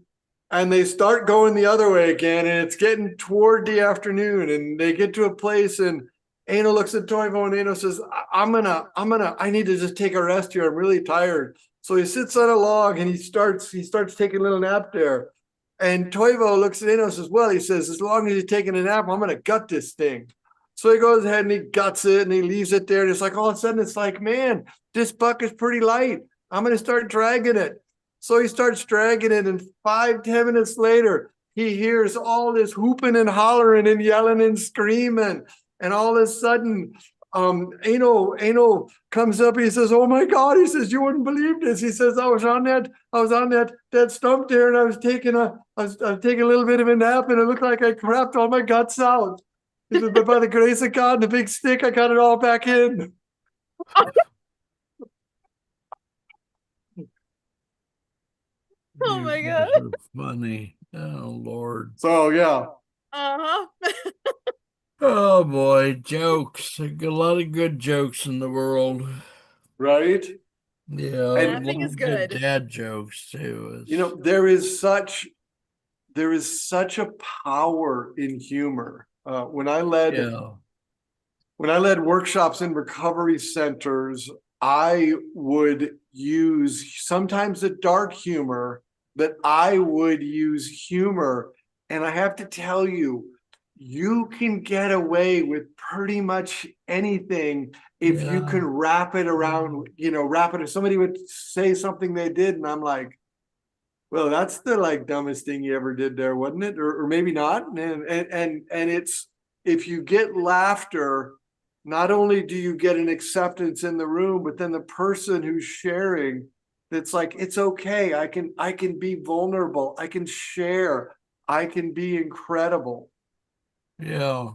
and they start going the other way again. And it's getting toward the afternoon. And they get to a place and Ano looks at Toivo and Ano says, I need to just take a rest here. I'm really tired. So he sits on a log and he starts taking a little nap there. And Toivo looks at Ano and says, well, he says, as long as he's taking a nap, I'm going to gut this thing. So he goes ahead and he guts it and he leaves it there. And it's like, all of a sudden, it's like, man, this buck is pretty light. I'm going to start dragging it. So he starts dragging it, and 5-10 minutes later, he hears all this hooping and hollering and yelling and screaming. And all of a sudden, Ano comes up. He says, "Oh my God!" He says, "You wouldn't believe this." He says, "I was on that stump there, and I was taking a little bit of a nap, and it looked like I crapped all my guts out." He says, "But by the grace of God and the big stick, I got it all back in." Oh my You God. guys are funny. Oh, Lord. So yeah, Uh-huh. Oh, boy. Jokes. A lot of good jokes in the world. right. Yeah, And a Laughing lot is of good good. dad jokes, too. there is such a power in humor. Yeah. When I led workshops in recovery centers, I would use sometimes the dark humor, but I would use humor. And I have to tell you, you can get away with pretty much anything if you Yeah. can wrap it around, wrap it. If somebody would say something they did, and I'm like, well, that's the like dumbest thing you ever did there, wasn't it? Or maybe not. And it's, if you get laughter, not only do you get an acceptance in the room, but then the person who's sharing, it's like, it's okay. I can be vulnerable. I can share. I can be incredible. Yeah.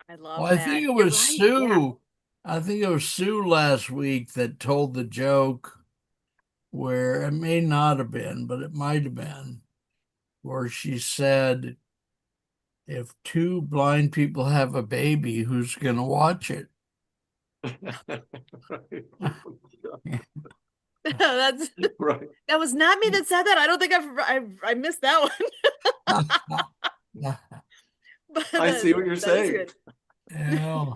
I Well, love I that. think it You're was right. Yeah. Sue. I think it was Sue last week that told the joke where it may not have been, but it might have been, where she said, if two blind people have a baby, who's going to watch it? That's Right. that was not me that said that. I don't think I missed that one. But I see what you're that is saying. good. Yeah.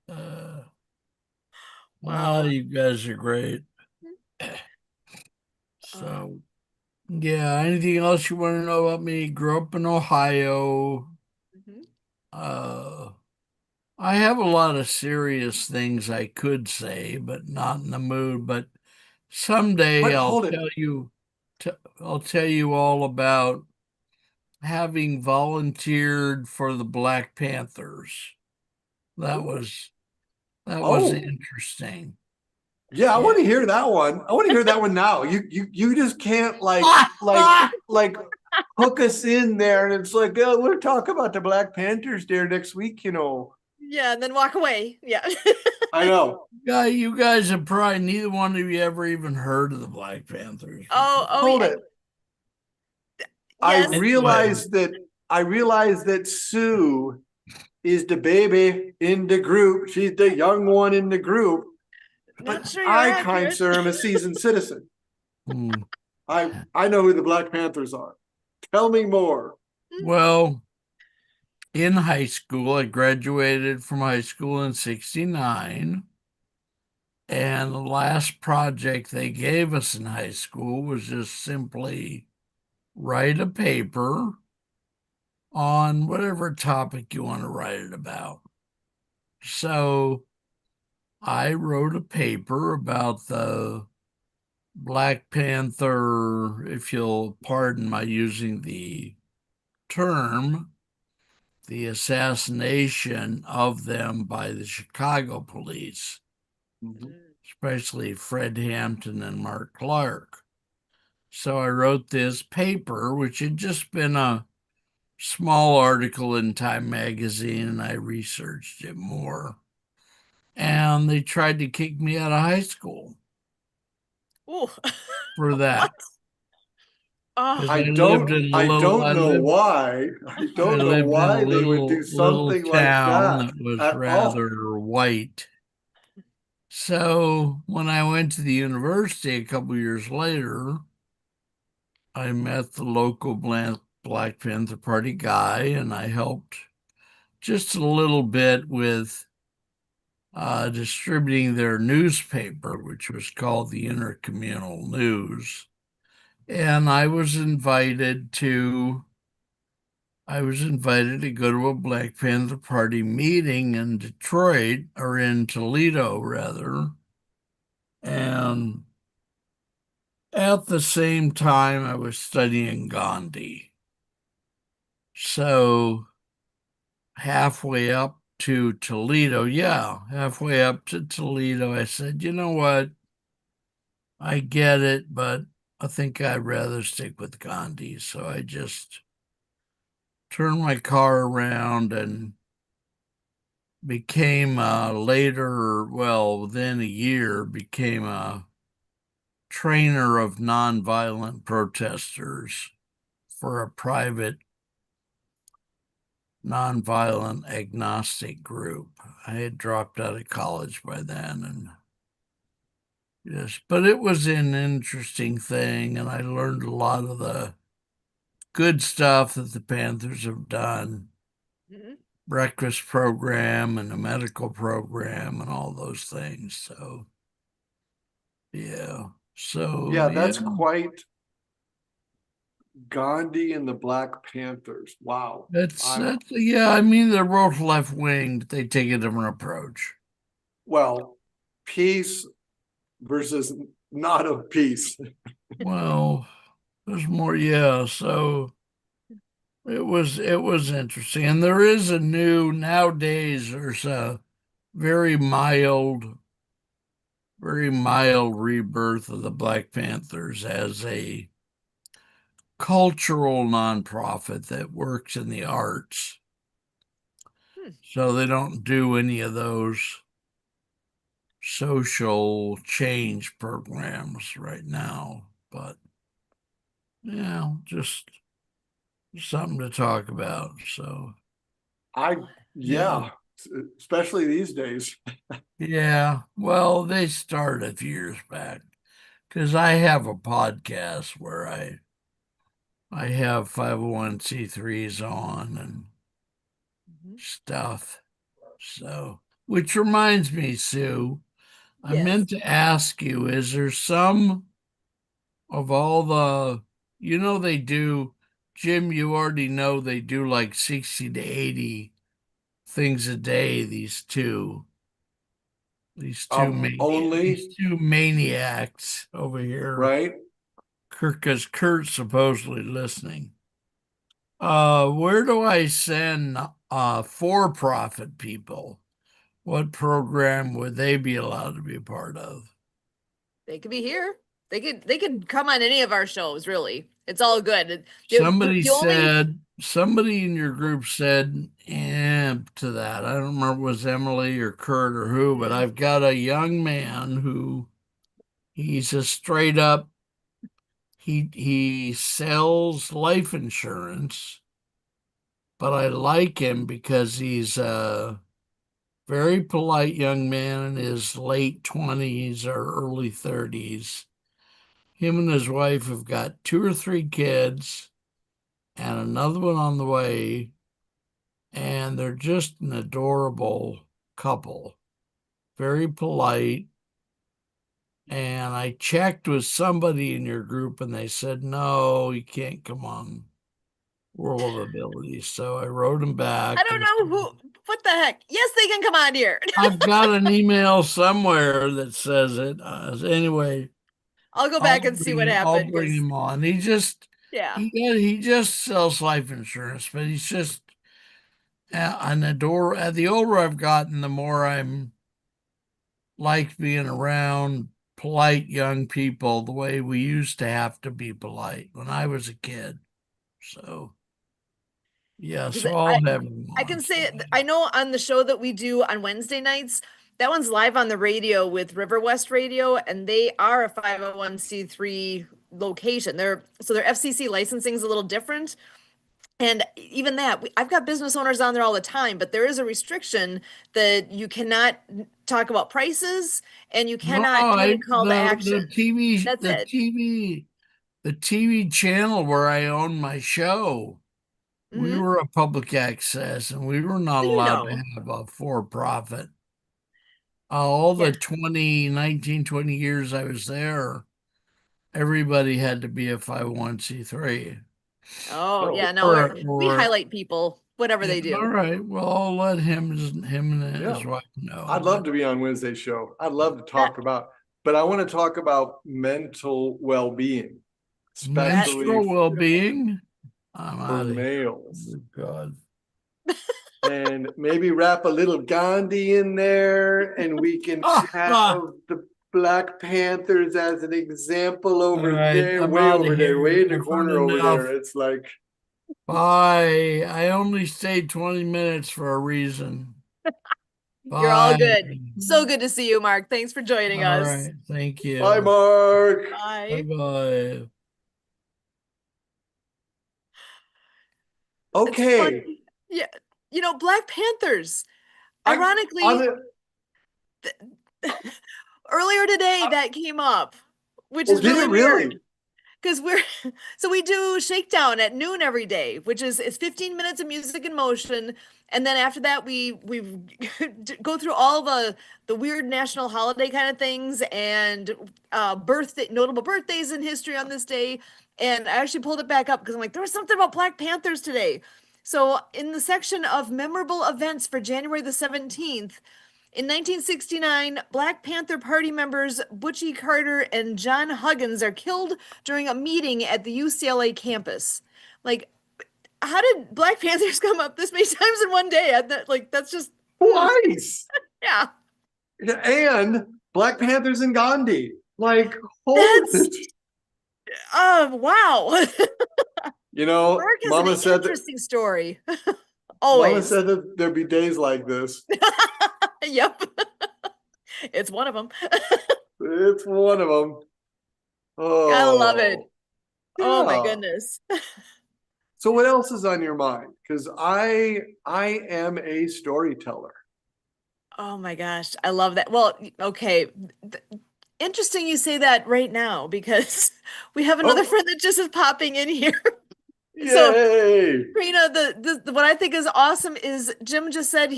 Uh, Wow. you guys are great. So, yeah, anything else you want to know about me? Grew up in Ohio. Mhm. Uh, I have a lot of serious things I could say, but not in the mood. But someday But hold it. I'll tell you all about having volunteered for the Black Panthers. That was that was Oh, interesting. yeah, I Yeah. want to hear that one. I want to hear that one now. You just can't like hook us in there, and it's like, oh, we'll talk about the Black Panthers there next week. Yeah, and then walk away. Yeah. I know. You guys have probably neither one of you ever even heard of the Black Panthers Oh before. Hold yeah. it. I Yes. Anyway, realized that Sue is the baby in the group. She's the young one in the group. Not But sure you're I, kind accurate. sir, am a seasoned citizen. hmm. I know who the Black Panthers are. Tell me more. Well, in high school, I graduated from high school in '69. And the last project they gave us in high school was just simply write a paper on whatever topic you want to write it about. So I wrote a paper about the Black Panther, if you'll pardon my using the term, the assassination of them by the Chicago police, Mhm. especially Fred Hampton and Mark Clark. So I wrote this paper, which had just been a small article in Time magazine, and I researched it more. and they tried to kick me out of high school Ooh. for What? that because Oh, I don't know why. I I don't know lived in a why they would do little something like town that that was at all. rather white. So when I went to the university a couple years later, I met the local Black Panther Party guy, and I helped just a little bit with distributing their newspaper, which was called the Intercommunal News. And I was invited to go to a Black Panther Party meeting in Detroit, or in Toledo rather. And at the same time I was studying Gandhi. So halfway up to Toledo, halfway up to Toledo, I said, you know what? I get it, but I think I'd rather stick with Gandhi. So I just turned my car around and became later, well, within a year, became a trainer of nonviolent protesters for a private nonviolent agnostic group. I had dropped out of college by then, and yes, but it was an interesting thing, and I learned a lot of the good stuff that the Panthers have done. mhm. Breakfast program and a medical program and all those things. So yeah. So Yeah, yeah, that's quite Gandhi and the Black Panthers. Wow. I'm that's yeah, I mean they're both left wing, but they take a different approach. well, peace versus not of peace. Well, there's more, yeah. So it was interesting. And there is a new nowadays there's a very mild, very mild rebirth of the Black Panthers as a cultural nonprofit that works in the arts. Hmm. So they don't do any of those social change programs right now. But yeah, just something to talk about. So I yeah. yeah, especially these days. Yeah. Well, they started a few years back because I have a podcast where I have 501c3s on and Mhm. stuff. So, which reminds me, Sue, I Yes. meant to ask you, is there some of all the, they do, Jim, you already know they do like 60 to 80 things a day, these Only two maniacs over here, right. because Kurt's supposedly listening. Where do I send for-profit people? What program would they be allowed to be a part of? They could be here. They could come on any of our shows, really. It's all good. Somebody in your group said to that. I don't remember if it was Emily or Kurt or who, but Mhm. I've got a young man who he's a straight up he sells life insurance, but I like him because he's a very polite young man in his late 20s or early 30s. Him and his wife have got two or three kids and another one on the way, and they're just an adorable couple, very polite. And I checked with somebody in your group, and they said, no, you can't come on World of Abilities. So I wrote him I back don't and know what the heck. Yes, they can come on here. I've got an email somewhere that says it. Anyway, I'll go back and see what I'll happened bring because, him on. He just yeah. he just sells life insurance, but he's just an adore. The older I've gotten, the more I'm like being around polite young people the way we used to have to be polite when I was a kid. So yeah, Because so I'll have him I on. can So say I know on the show that we do on Wednesday nights That one's live on the radio with River West Radio, and they are a 501c3 location. Their FCC licensing is a little different. And even that, I've got business owners on there all the time, but there is a restriction that you cannot talk about prices and you No, cannot do any call to action. That's it. The TV channel where I own my show, we Mhm. were a public access and we were not You allowed to know. have a for-profit. All Yeah. the 20 years I was there, everybody had to be a 501c3. Oh, Oh, yeah. No, we Or highlight people, whatever yeah, they all do. right. Well, I'll let him and yeah. his wife know. I'd love to be on Wednesday's show. I'd love to That talk about, but I want to talk about mental well-being, especially menstrual well-being. I'm for out of here. males. Oh, God. And maybe wrap a little Gandhi in there, and we can have the Black Panthers as an example over right, there, I'm way out of over there, here. way in the I've corner heard over enough. there. It's like, Bye. I only stayed 20 minutes for a reason. You're all Bye. good. So good to see you, Mark. Thanks for joining All us. right. Thank you. bye, Mark. Bye. Bye-bye. It's Okay. funny. Yeah. Black Panthers. I, Ironically, I'm, earlier today that came up, which oh, is did really it weird. really? Because we do Shakedown at noon every day, which is it's 15 minutes of music in motion, and then after that we go through all the weird national holiday kind of things and notable birthdays in history on this day. And I actually pulled it back up because I'm like, there was something about Black Panthers today. So in the section of memorable events for January the 17th, in 1969, Black Panther Party members Butchie Carter and John Huggins are killed during a meeting at the UCLA campus. Like, how did Black Panthers come up this many times in one day? That's just Twice. yeah. And Black Panthers and Gandhi. Like, That's holy. wow. You know, Mark has Mama an said that. interesting story. Mama Always. said that there'd be days like this. Yep. It's one of them. It's one of them. Oh, I love it. Oh my yeah. goodness. So what else is on your mind? Because I am a storyteller. Oh my gosh, I love that. Well, okay. Interesting you say that right now because we have another Oh. friend that just is popping in here. Yay! So, Treena, the what I think is awesome is Jim just said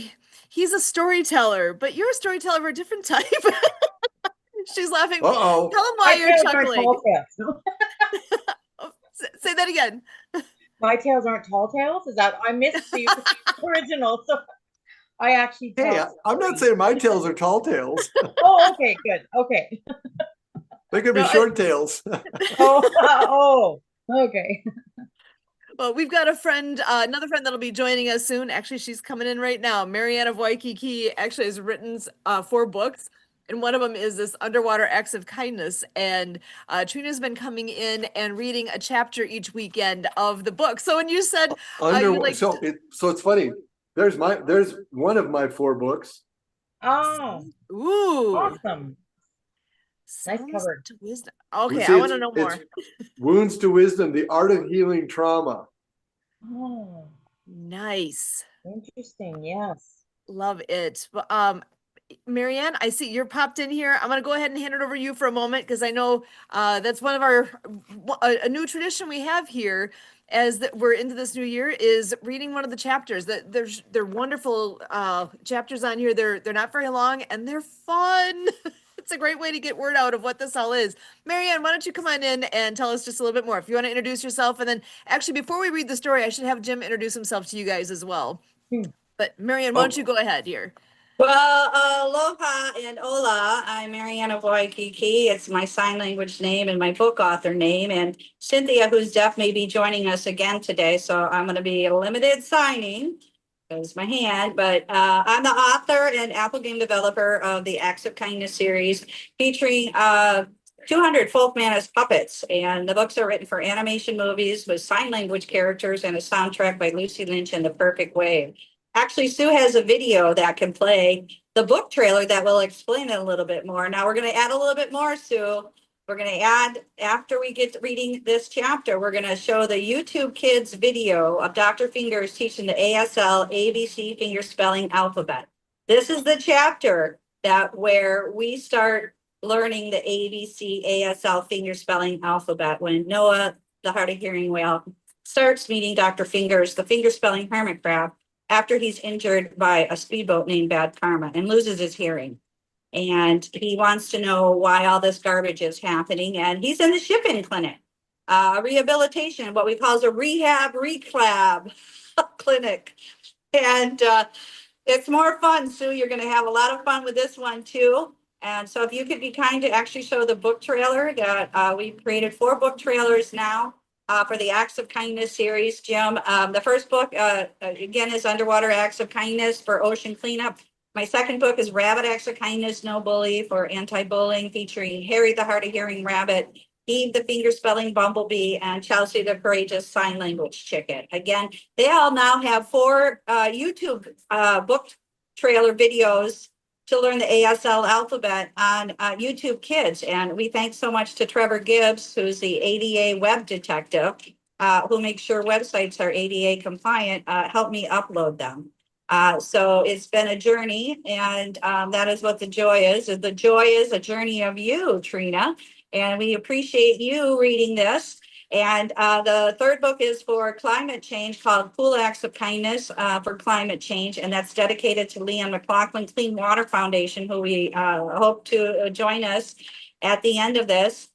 he's a storyteller, but you're a storyteller of a different type. She's laughing. Uh-oh. Tell him why My you're tails aren't chuckling. tall tails. Oh, say that again. My tails aren't tall tails. Is that I missed the original? So I actually. Hey, I'm not saying my tails are tall tails. Oh, okay, good. Okay. They could be No, short tails. Oh, okay. Well, we've got a friend, another friend that'll be joining us soon. Actually, she's coming in right now. Marianne of Waikiki actually has written 4 books, and one of them is this Underwater Acts of Kindness. And Trina's been coming in and reading a chapter each weekend of the book. So when you said So it's funny. There's one of my 4 books. Oh, ooh, awesome. Nice Sounds cover. to wisdom. Okay, See, I want to know more. Wounds to Wisdom: The Art of Healing Trauma. Oh, Nice. interesting. Yes. Love it. Marianne, I see you're popped in here. I'm going to go ahead and hand it over to you for a moment because I know that's one of a new tradition we have here as that we're into this new year is reading one of the chapters. They're wonderful chapters on here. They're not very long and they're fun. It's a great way to get word out of what this all is. Marianne, why don't you come on in and tell us just a little bit more? If you want to introduce yourself, and then actually before we read the story, I should have Jim introduce himself to you guys as well. But Marianne, why don't you go ahead here? Well, aloha and hola. I'm Marianne of Waikiki. It's my sign language name and my book author name. And Cynthia, who's deaf, may be joining us again today. So I'm going to be a limited signing. There's my hand. But I'm the author and Apple game developer of the Acts of Kindness series featuring 200 folk man as puppets. And the books are written for animation movies with sign language characters and a soundtrack by Lucy Lynch and The Perfect Wave. Actually, Sue has a video that can play the book trailer that will explain it a little bit more. Now we're going to add a little bit more, Sue. We're going to add, after we get to reading this chapter, we're going to show the YouTube Kids video of Dr. Fingers teaching the ASL ABC finger spelling alphabet. This is the chapter where we start learning the ABC ASL finger spelling alphabet when Noah, the hard of hearing whale, starts meeting Dr. Fingers, the finger spelling hermit crab, after he's injured by a speedboat named Bad Karma and loses his hearing. And he wants to know why all this garbage is happening. And he's in the shipping clinic, rehabilitation, what we call a rehab reclab clinic. And it's more fun, Sue. You're going to have a lot of fun with this one, too. And so if you could be kind to actually show the book trailer that we've created 4 book trailers now for the Acts of Kindness series, Jim. The first book, again, is Underwater Acts of Kindness for Ocean Cleanup. My second book is Rabbit Acts of Kindness, No Bully for anti-bullying, featuring Harry the hard of hearing rabbit, Eve the finger spelling bumblebee, and Chelsea the courageous sign language chicken. Again, they all now have 4 YouTube book trailer videos to learn the ASL alphabet on YouTube Kids. And we thank so much to Trevor Gibbs, who's the ADA web detective, who makes sure websites are ADA compliant, help me upload them. So it's been a journey, and that is what the joy is. The joy is a journey of you, Treena, and we appreciate you reading this. And the third book is for climate change, called Cool Acts of Kindness for Climate Change, and that's dedicated to Leon McLaughlin Clean Water Foundation, who we hope to join us at the end of this.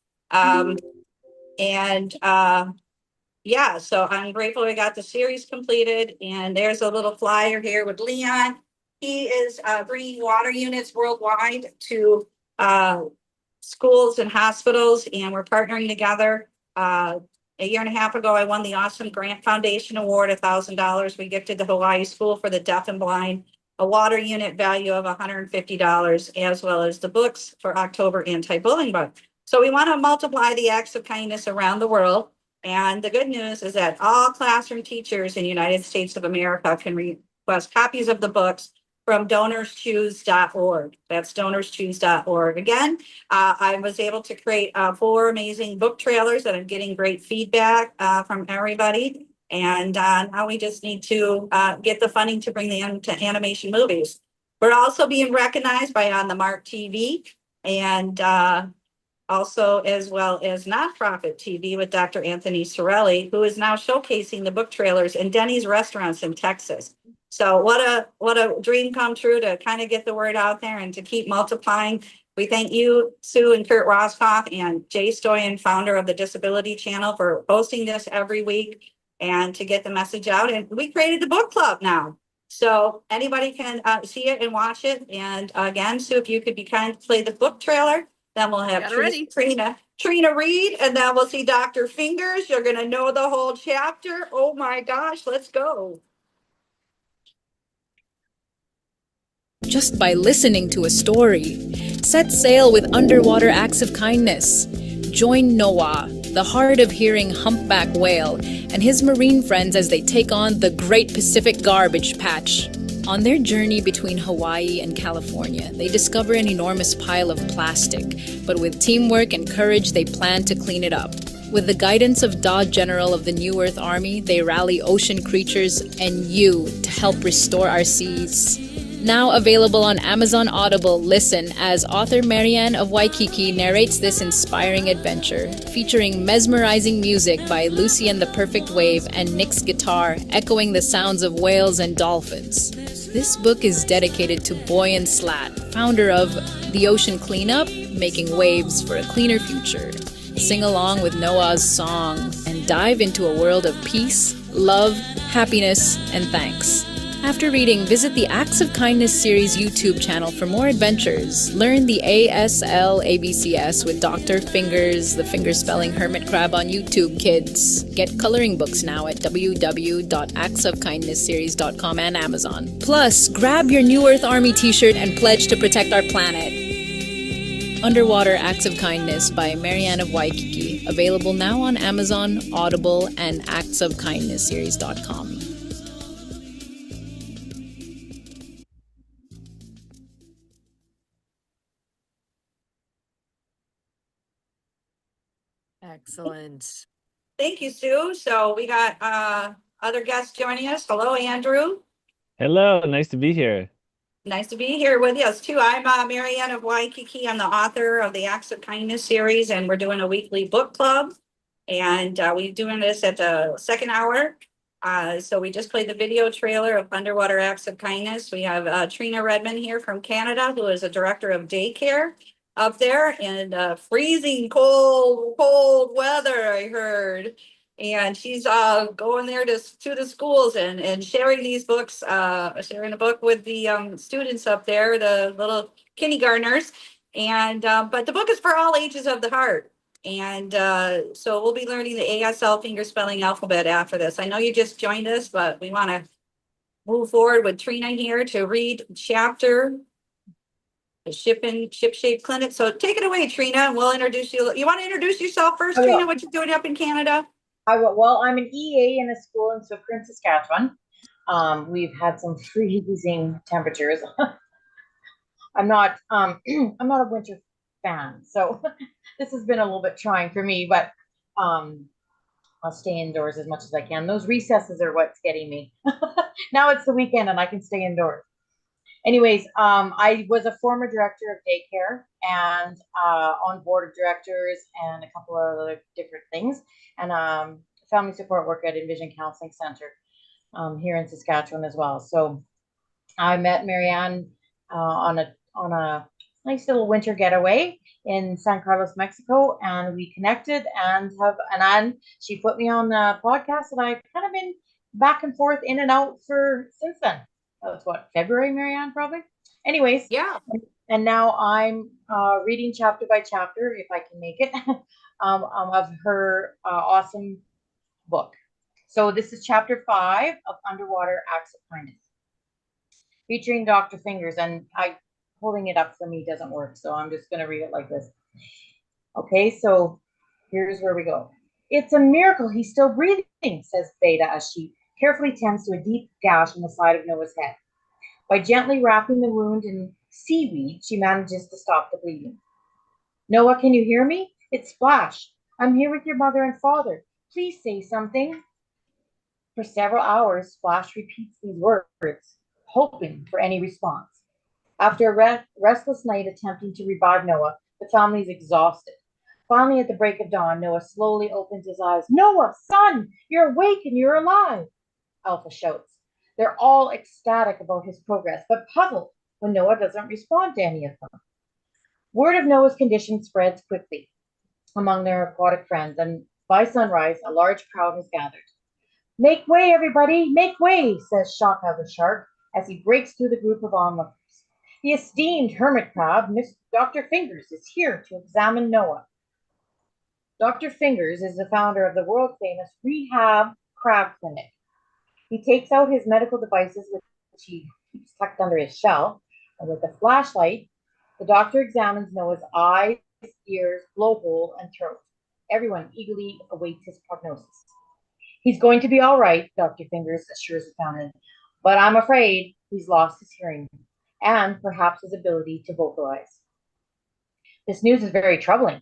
Yeah, so I'm grateful we got the series completed, and there's a little flyer here with Leon. He is bringing water units worldwide to schools and hospitals, and we're partnering together. A year and a half ago, I won the Awesome Grant Foundation Award, $1,000. We gifted the Hawaii School for the Deaf and Blind a water unit value of $150, as well as the books for October Anti-Bullying Month. So we want to multiply the acts of kindness around the world. And the good news is that all classroom teachers in the United States of America can request copies of the books from donorschoose.org. That's donorschoose.org. Again, I was able to create 4 amazing book trailers that are getting great feedback from everybody. And now we just need to get the funding to bring them to animation movies. We're also being recognized by On the Mark TV, and also as well as nonprofit TV with Dr. Anthony Sorelli, who is now showcasing the book trailers in Denny's restaurants in Texas. So what a dream come true to kind of get the word out there and to keep multiplying. We thank you, Sue and Kurt Roscoff, and Jay Stoyan, founder of the Disability Channel, for hosting this every week and to get the message out. And we created the book club now, so anybody can see it and watch it. And again, Sue, if you could be kind to play the book trailer. Then we'll have Treena read, and then we'll see Dr. Fingers. You're going to know the whole chapter. Oh my gosh, let's go. Just by listening to a story. Set sail with Underwater Acts of Kindness. Join Noah, the hard of hearing humpback whale, and his marine friends as they take on the Great Pacific Garbage Patch. On their journey between Hawaii and California, they discover an enormous pile of plastic, but with teamwork and courage, they plan to clean it up. With the guidance of DAW General of the New Earth Army, they rally ocean creatures and you to help restore our seas. Now available on Amazon Audible, listen as author Marianne of Waikiki narrates this inspiring adventure, featuring mesmerizing music by Lucy and the Perfect Wave and Nick's guitar, echoing the sounds of whales and dolphins. This book is dedicated to Boy and Slat, founder of The Ocean Cleanup, making waves for a cleaner future. Sing along with Noah's song and dive into a world of peace, love, happiness, and thanks. After reading, visit the Acts of Kindness series YouTube channel for more adventures. Learn the ASL ABCS with Dr. Fingers, the finger spelling hermit crab on YouTube, kids. Get coloring books now at www.actsofkindnessseries.com and Amazon. Plus, grab your New Earth Army t-shirt and pledge to protect our planet. Underwater Acts of Kindness by Marianne of Waikiki. Available now on Amazon, Audible, and actsofkindnessseries.com. Excellent. Thank you, Sue. So we got other guests joining us. Hello, Andrew. Hello, nice to be here. Nice to be here with us too. I'm Marianne of Waikiki. I'm the author of the Acts of Kindness series, and we're doing a weekly book club. And we're doing this at the second hour. So we just played the video trailer of Underwater Acts of Kindness. We have Treena Redmond here from Canada, who is a director of daycare up there in freezing cold weather, I heard. And she's going there to the schools and sharing these books, sharing a book with the students up there, the little kindergartners. And but the book is for all ages of the heart. And so we'll be learning the ASL fingerspelling alphabet after this. I know you just joined us, but we want to move forward with Treena here to read chapter the ship-shaped clinic. So take it away, Treena, and we'll introduce you. You want to introduce yourself first, Treena? What you're doing up in Canada? Well, I'm an EA in a school in Sucre, Saskatchewan. We've had some freezing temperatures. I'm not a winter fan, so this has been a little bit trying for me, but I'll stay indoors as much as I can. Those recesses are what's getting me. Now it's the weekend and I can stay indoors. Anyways, I was a former director of daycare and on board of directors and a couple of other different things, and family support work at Envision Counseling Center here in Saskatchewan as well. So I met Marianne on a nice little winter getaway in San Carlos, Mexico, and we connected and she put me on the podcast, and I've kind of been back and forth in and out since then. That was what, February, Marianne, probably? Anyways. Yeah. And now I'm reading chapter by chapter, if I can make it, of her awesome book. So this is chapter 5 of Underwater Acts of Kindness, featuring Dr. Fingers, and holding it up for me doesn't work, so I'm just going to read it like this. Okay, so here's where we go. It's a miracle he's still breathing, says Beta as she carefully tends to a deep gash in the side of Noah's head. By gently wrapping the wound in seaweed, she manages to stop the bleeding. Noah, can you hear me? It's Splash. I'm here with your mother and father. Please say something. For several hours, Splash repeats these words, hoping for any response. After a restless night attempting to revive Noah, the family is exhausted. Finally, at the break of dawn, Noah slowly opens his eyes. Noah, son, you're awake and you're alive, Alpha shouts. They're all ecstatic about his progress, but puzzled when Noah doesn't respond to any of them. Word of Noah's condition spreads quickly among their aquatic friends, and by sunrise, a large crowd has gathered. Make way, everybody, make way, says Shaka the shark as he breaks through the group of onlookers. The esteemed hermit crab, Dr. Fingers, is here to examine Noah. Dr. Fingers is the founder of the world-famous Rehab Crab Clinic. He takes out his medical devices, which he keeps tucked under his shell, and with a flashlight, the doctor examines Noah's eyes, ears, blowhole, and throat. Everyone eagerly awaits his prognosis. He's going to be all right, Dr. Fingers assures the founder, but I'm afraid he's lost his hearing and perhaps his ability to vocalize. This news is very troubling.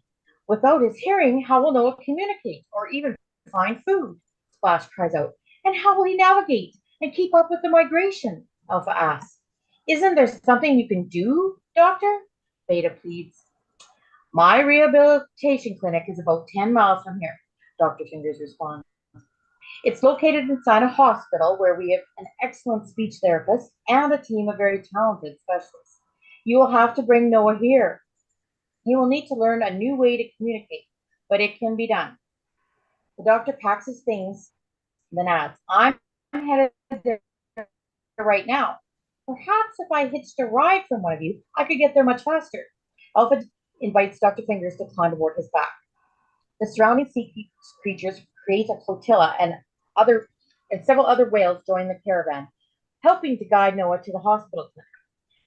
Without his hearing, how will Noah communicate or even find food? Splash cries out. And how will he navigate and keep up with the migration? Alpha asks. Isn't there something you can do, Doctor? Beta pleads. My rehabilitation clinic is about 10 miles from here, Dr. Fingers responds. It's located inside a hospital where we have an excellent speech therapist and a team of very talented specialists. You will have to bring Noah here. He will need to learn a new way to communicate, but it can be done. The doctor packs his things, then adds, I'm headed there right now. Perhaps if I hitched a ride from one of you, I could get there much faster. Alpha invites Dr. Fingers to climb aboard his back. The surrounding sea creatures create a flotilla, and several other whales join the caravan, helping to guide Noah to the hospital clinic.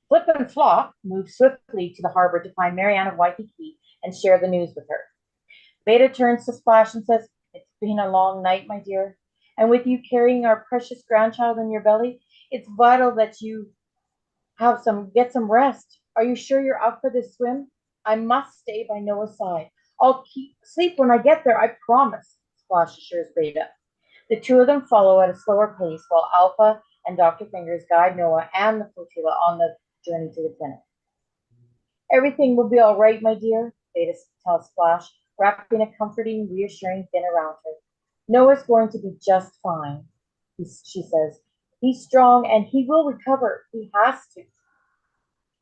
Flip and Flop move swiftly to the harbor to find Marianne of Waikiki and share the news with her. Beta turns to Splash and says, It's been a long night, my dear. And with you carrying our precious grandchild in your belly, it's vital that you get some rest. Are you sure you're up for this swim? I must stay by Noah's side. I'll keep sleep when I get there, I promise, Splash assures Beta. The two of them follow at a slower pace while Alpha and Dr. Fingers guide Noah and the flotilla on the journey to the clinic. Everything will be all right, my dear, Beta tells Splash, wrapping a comforting, reassuring fin around her. Noah's going to be just fine, she says. He's strong and he will recover. He has to.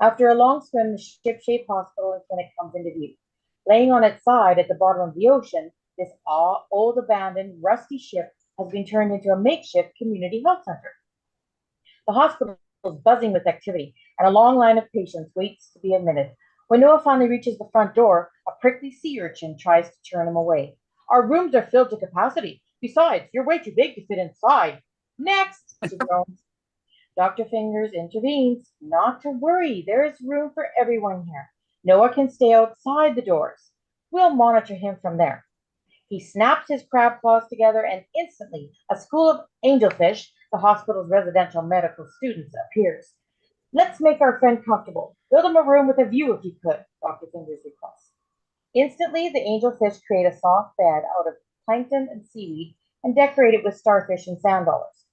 After a long swim, the ship-shaped hospital and clinic comes into view. Laying on its side at the bottom of the ocean, this old, abandoned, rusty ship has been turned into a makeshift community health center. The hospital is buzzing with activity, and a long line of patients waits to be admitted. When Noah finally reaches the front door, a prickly sea urchin tries to turn him away. Our rooms are filled to capacity. Besides, you're way too big to fit inside. Next, she groans. Dr. Fingers intervenes. Not to worry, there is room for everyone here. Noah can stay outside the doors. We'll monitor him from there. He snaps his crab claws together, and instantly a school of angelfish, the hospital's residential medical students, appears. Let's make our friend comfortable. Build him a room with a view if you could, Dr. Fingers requests. Instantly, the angelfish create a soft bed out of plankton and seaweed and decorate it with starfish and sand dollars.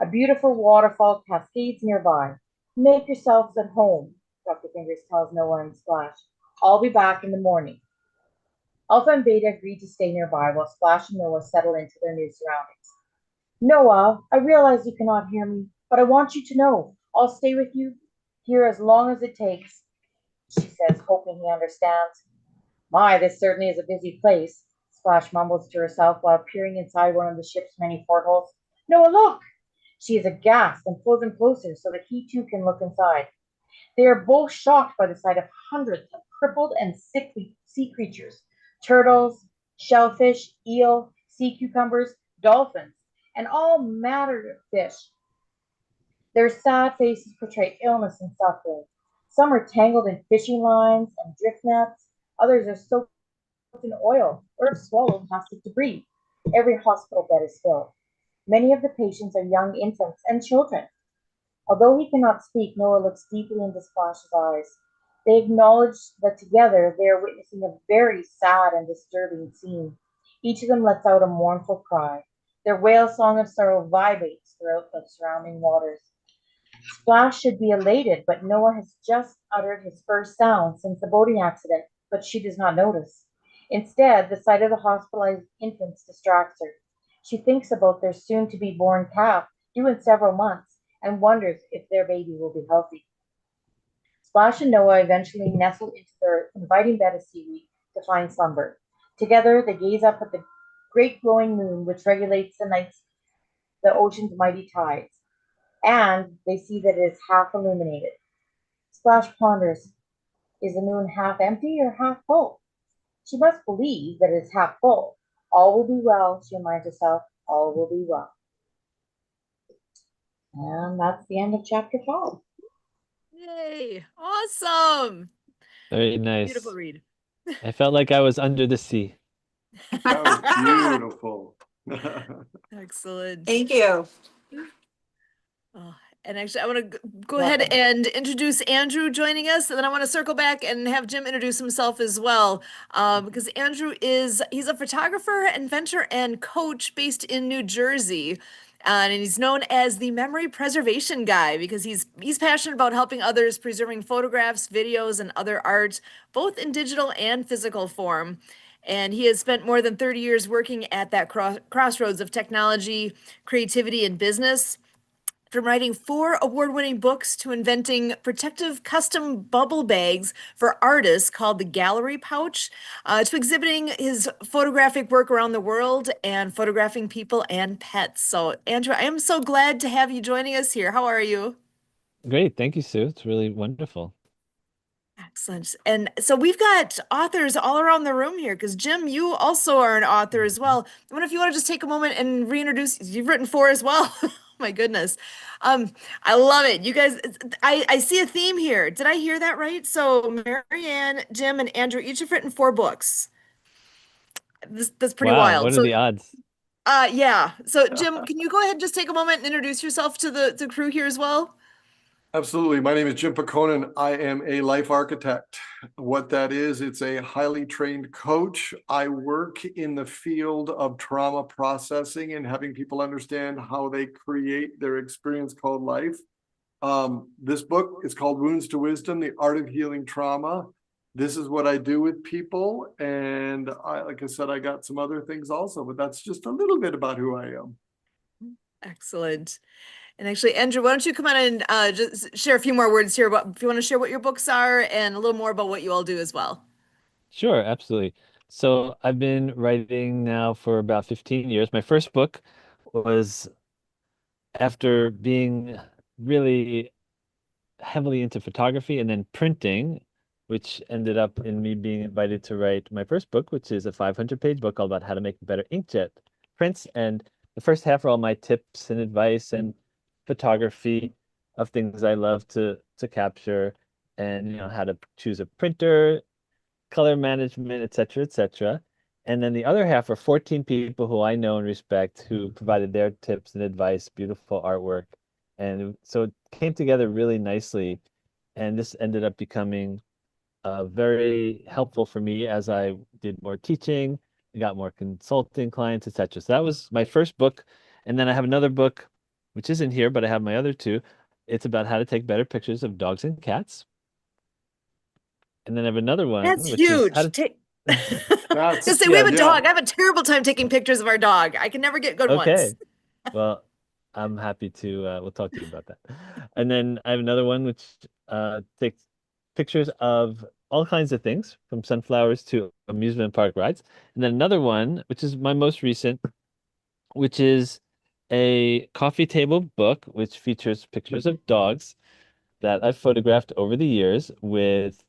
A beautiful waterfall cascades nearby. Make yourselves at home, Dr. Fingers tells Noah and Splash. I'll be back in the morning. Alpha and Beta agreed to stay nearby while Splash and Noah settle into their new surroundings. Noah, I realize you cannot hear me, but I want you to know I'll stay with you here as long as it takes, she says, hoping he understands. My, this certainly is a busy place, Splash mumbles to herself while peering inside one of the ship's many portholes. Noah, look! She is aghast and pulls him closer so that he too can look inside. They are both shocked by the sight of hundreds of crippled and sickly sea creatures, turtles, shellfish, eel, sea cucumbers, dolphins, and all manner of fish. Their sad faces portray illness and suffering. Some are tangled in fishing lines and drift nets. Others are soaked in oil or have swallowed plastic debris. Every hospital bed is filled. Many of the patients are young infants and children. Although he cannot speak, Noah looks deeply into Splash's eyes. They acknowledge that together they are witnessing a very sad and disturbing scene. Each of them lets out a mournful cry. Their wail song of sorrow vibrates throughout the surrounding waters. Splash should be elated, but Noah has just uttered his first sound since the boating accident, but she does not notice. Instead, the sight of the hospitalized infants distracts her. She thinks about their soon-to-be-born calf, due in several months, and wonders if their baby will be healthy. Splash and Noah eventually nestle into their inviting bed of seaweed to find slumber. Together, they gaze up at the great glowing moon, which regulates the ocean's mighty tides, and they see that it is half illuminated. Splash ponders, is the moon half empty or half full? She must believe that it is half full. All will be well, she reminds herself. All will be well. And that's the end of chapter 5. Yay! Awesome! Very nice. Beautiful read. I felt like I was under the sea. That was beautiful. Excellent. Thank you. Oh, and actually, I want to go ahead and introduce Andrew joining us, and then I want to circle back and have Jim introduce himself as well, because Andrew he's a photographer, inventor, and coach based in New Jersey. And he's known as the memory preservation guy because he's passionate about helping others preserving photographs, videos, and other art, both in digital and physical form. And he has spent more than 30 years working at that crossroads of technology, creativity, and business. From writing 4 award-winning books to inventing protective custom bubble bags for artists called the Gallery Pouch, to exhibiting his photographic work around the world and photographing people and pets. So, Andrew, I am so glad to have you joining us here. How are you? Great. Thank you, Sue. It's really wonderful. Excellent. And so we've got authors all around the room here because Jim, you also are an author as well. I wonder if you want to just take a moment and reintroduce, you've written 4 as well. My goodness. I love it. You guys, I see a theme here. Did I hear that right? So Marianne, Jim, and Andrew each have written 4 books. That's pretty Wow, wild. what are So the odds? yeah. So Jim, can you go ahead and just take a moment and introduce yourself to the crew here as well? Absolutely. My name is Jim Pehkonen. I am a life architect. What that is, it's a highly trained coach. I work in the field of trauma processing and having people understand how they create their experience called life. This book is called Wounds to Wisdom, The Art of Healing Trauma. This is what I do with people. And like I said, I got some other things also, but that's just a little bit about who I am. Excellent. And actually, Andrew, why don't you come on and just share a few more words here about if you want to share what your books are and a little more about what you all do as well. Sure, absolutely. So I've been writing now for about 15 years. My first book was after being really heavily into photography and then printing, which ended up in me being invited to write my first book, which is a 500-page book all about how to make better inkjet prints. And the first half are all my tips and advice and photography of things I love to capture, and how to choose a printer, color management, et cetera, et cetera. And then the other half are 14 people who I know and respect who provided their tips and advice, beautiful artwork. And so it came together really nicely. And this ended up becoming very helpful for me as I did more teaching, got more consulting clients, et cetera. So that was my first book. And then I have another book, which isn't here, but I have my other two. It's about how to take better pictures of dogs and cats. And then I have another one, That's which is how huge. to That's Just say we have a dog. I have a terrible time taking pictures of our dog. I can never get good ones. Okay. Well, I'm happy to we'll talk to you about that. And then I have another one which takes pictures of all kinds of things, from sunflowers to amusement park rides. And then another one, which is my most recent, which is a coffee table book which features pictures of dogs that I've photographed over the years with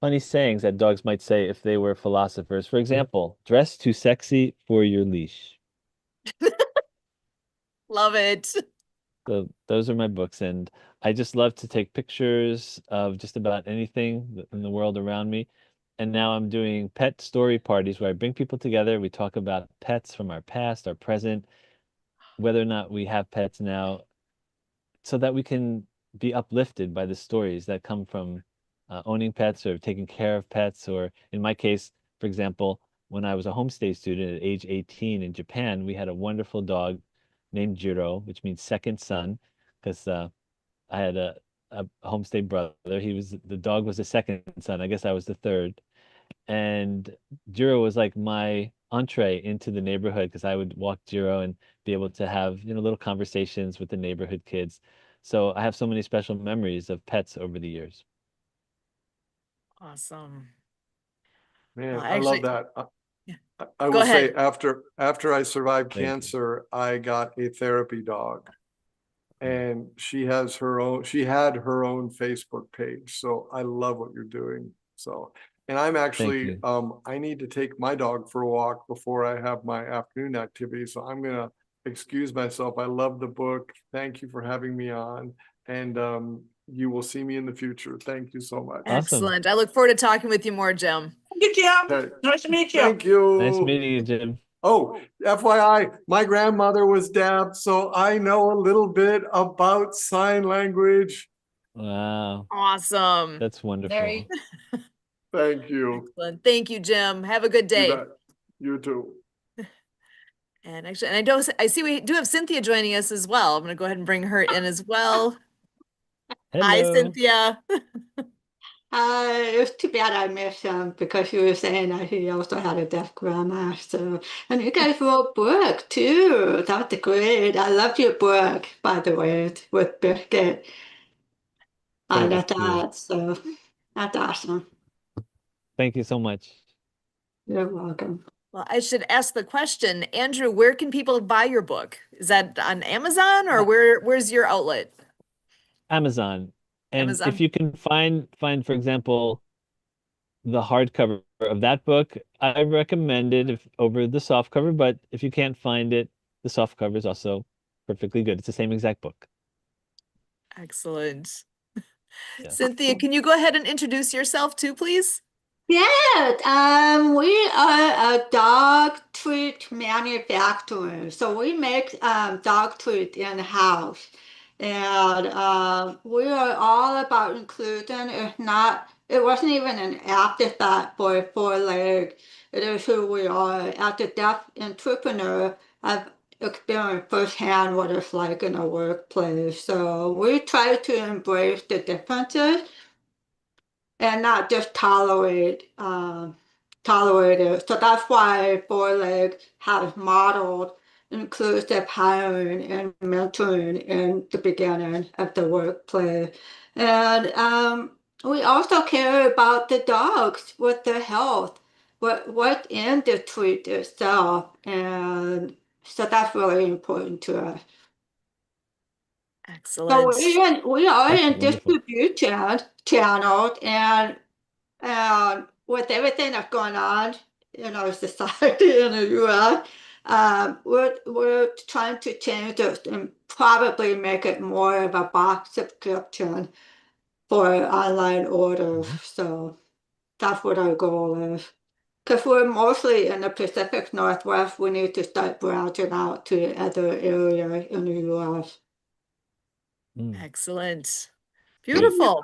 funny sayings that dogs might say if they were philosophers. For example, dress too sexy for your leash. Love it. So those are my books, and I just love to take pictures of just about anything in the world around me. And now I'm doing pet story parties where I bring people together. We talk about pets from our past, our present, whether or not we have pets now, so that we can be uplifted by the stories that come from owning pets or taking care of pets. Or in my case, for example, when I was a homestay student at age 18 in Japan, we had a wonderful dog named Jiro, which means second son, because I had a homestay brother. The dog was the second son. I guess I was the third. And Jiro was like my entree into the neighborhood because I would walk Jiro and be able to have, little conversations with the neighborhood kids. So I have so many special memories of pets over the years. Awesome. Man, Well, I love actually, that. yeah. I Go will say ahead. after I survived Thank you. cancer, I got a therapy dog. And she had her own Facebook page. So I love what you're doing. So, and I'm actually you. I need to take my dog for a walk before I have my afternoon activity. So I'm gonna excuse myself. I love the book. Thank you for having me on. And you will see me in the future. Thank you so much. Awesome. Excellent. I look forward to talking with you more, Jim. Thank you, Jim. Okay. Nice to meet you. Thank you. Nice meeting you, Jim. Oh, FYI, my grandmother was deaf, so I know a little bit about sign language. Wow, Awesome. that's wonderful. Very Thank you. Excellent. Thank you, Jim. Have a good You day. bet. You too. And actually, and I see we do have Cynthia joining us as well. I'm going to go ahead and bring her in as well. Hi, Hello. Cynthia. It was too bad I missed him because you were saying that he also had a deaf grandma. So, and you guys wrote book too. That was great. I loved your book, by the way, with Biscuit. I Thank loved you. that. So that's awesome. Thank you so much. You're welcome. Well, I should ask the question, Andrew, where can people buy your book? Is that on Amazon or where's your outlet? Amazon. And Amazon. if you can find, for example, the hardcover of that book, I recommend it over the softcover, but if you can't find it, the softcover is also perfectly good. It's the same exact book. Excellent. Yeah. Cynthia, can you go ahead and introduce yourself too, please? Yeah, we are a dog treat manufacturer. So we make dog treat in-house. And we are all about inclusion. If not, it wasn't even an afterthought for four leg. It is who we are. As a deaf entrepreneur, I've experienced firsthand what it's like in a workplace. So we try to embrace the differences and not just tolerate it. So that's why Four Leg has modeled inclusive hiring and mentoring in the beginning of the workplace. And we also care about the dogs with their health, what's in the treat itself. And so that's really important to us. So Excellent. we are That's in wonderful. distribution channels, and with everything that's going on in our society in the U.S., we're trying to change it and probably make it more of a box subscription for online orders. So that's what our goal is. Because we're mostly in the Pacific Northwest, we need to start branching out to other areas in the U.S. Mm. Excellent. Yeah. Beautiful.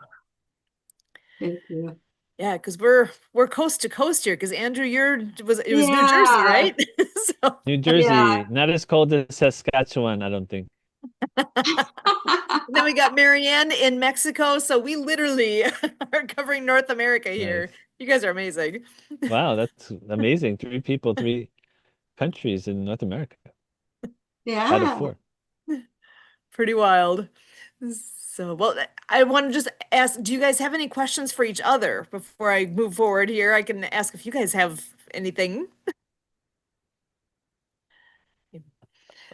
Thank you. Yeah, because we're coast to coast here. Because Andrew, it was New Jersey, Yeah. right? So New Yeah. Jersey, not as cold as Saskatchewan, I don't think. then we got Marianne in Mexico. So we literally are covering North America here. Nice. You guys are amazing. Wow, that's amazing. Three people, three countries in North America out of Yeah. four. Pretty wild. So, well, I want to just ask, do you guys have any questions for each other before I move forward here? I can ask if you guys have anything.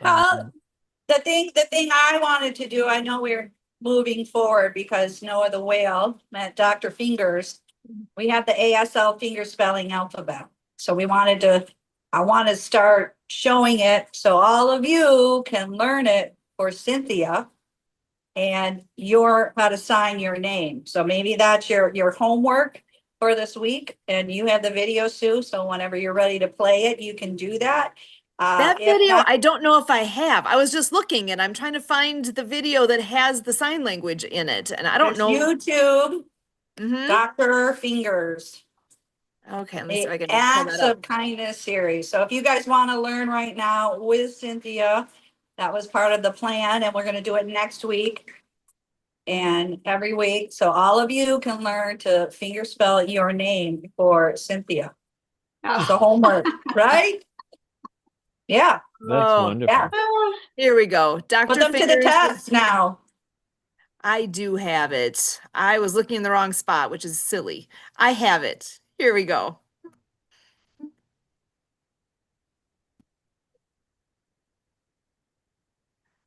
Well, Um, the thing I wanted to do, I know we're moving forward because Noah the whale met Dr. Fingers. We have the ASL finger spelling alphabet. So I want to start showing it so all of you can learn it for Cynthia and how to sign your name. So maybe that's your homework for this week, and you have the video, Sue. So whenever you're ready to play it, you can do that. That If video, not, I don't know if I have. I was just looking and I'm trying to find the video that has the sign language in it. And I don't there's know. YouTube, Hmm. Dr. Fingers, Okay, let me see if the I can pull that Acts up. of Kindness series. So if you guys want to learn right now with Cynthia, that was part of the plan, and we're going to do it next week and every week. So all of you can learn to finger spell your name for Cynthia. It's the homework, right? Yeah, that's Oh, yeah. wonderful. here we go. Put Dr. them to the Fingers. test now. I do have it. I was looking in the wrong spot, which is silly. I have it. Here we go.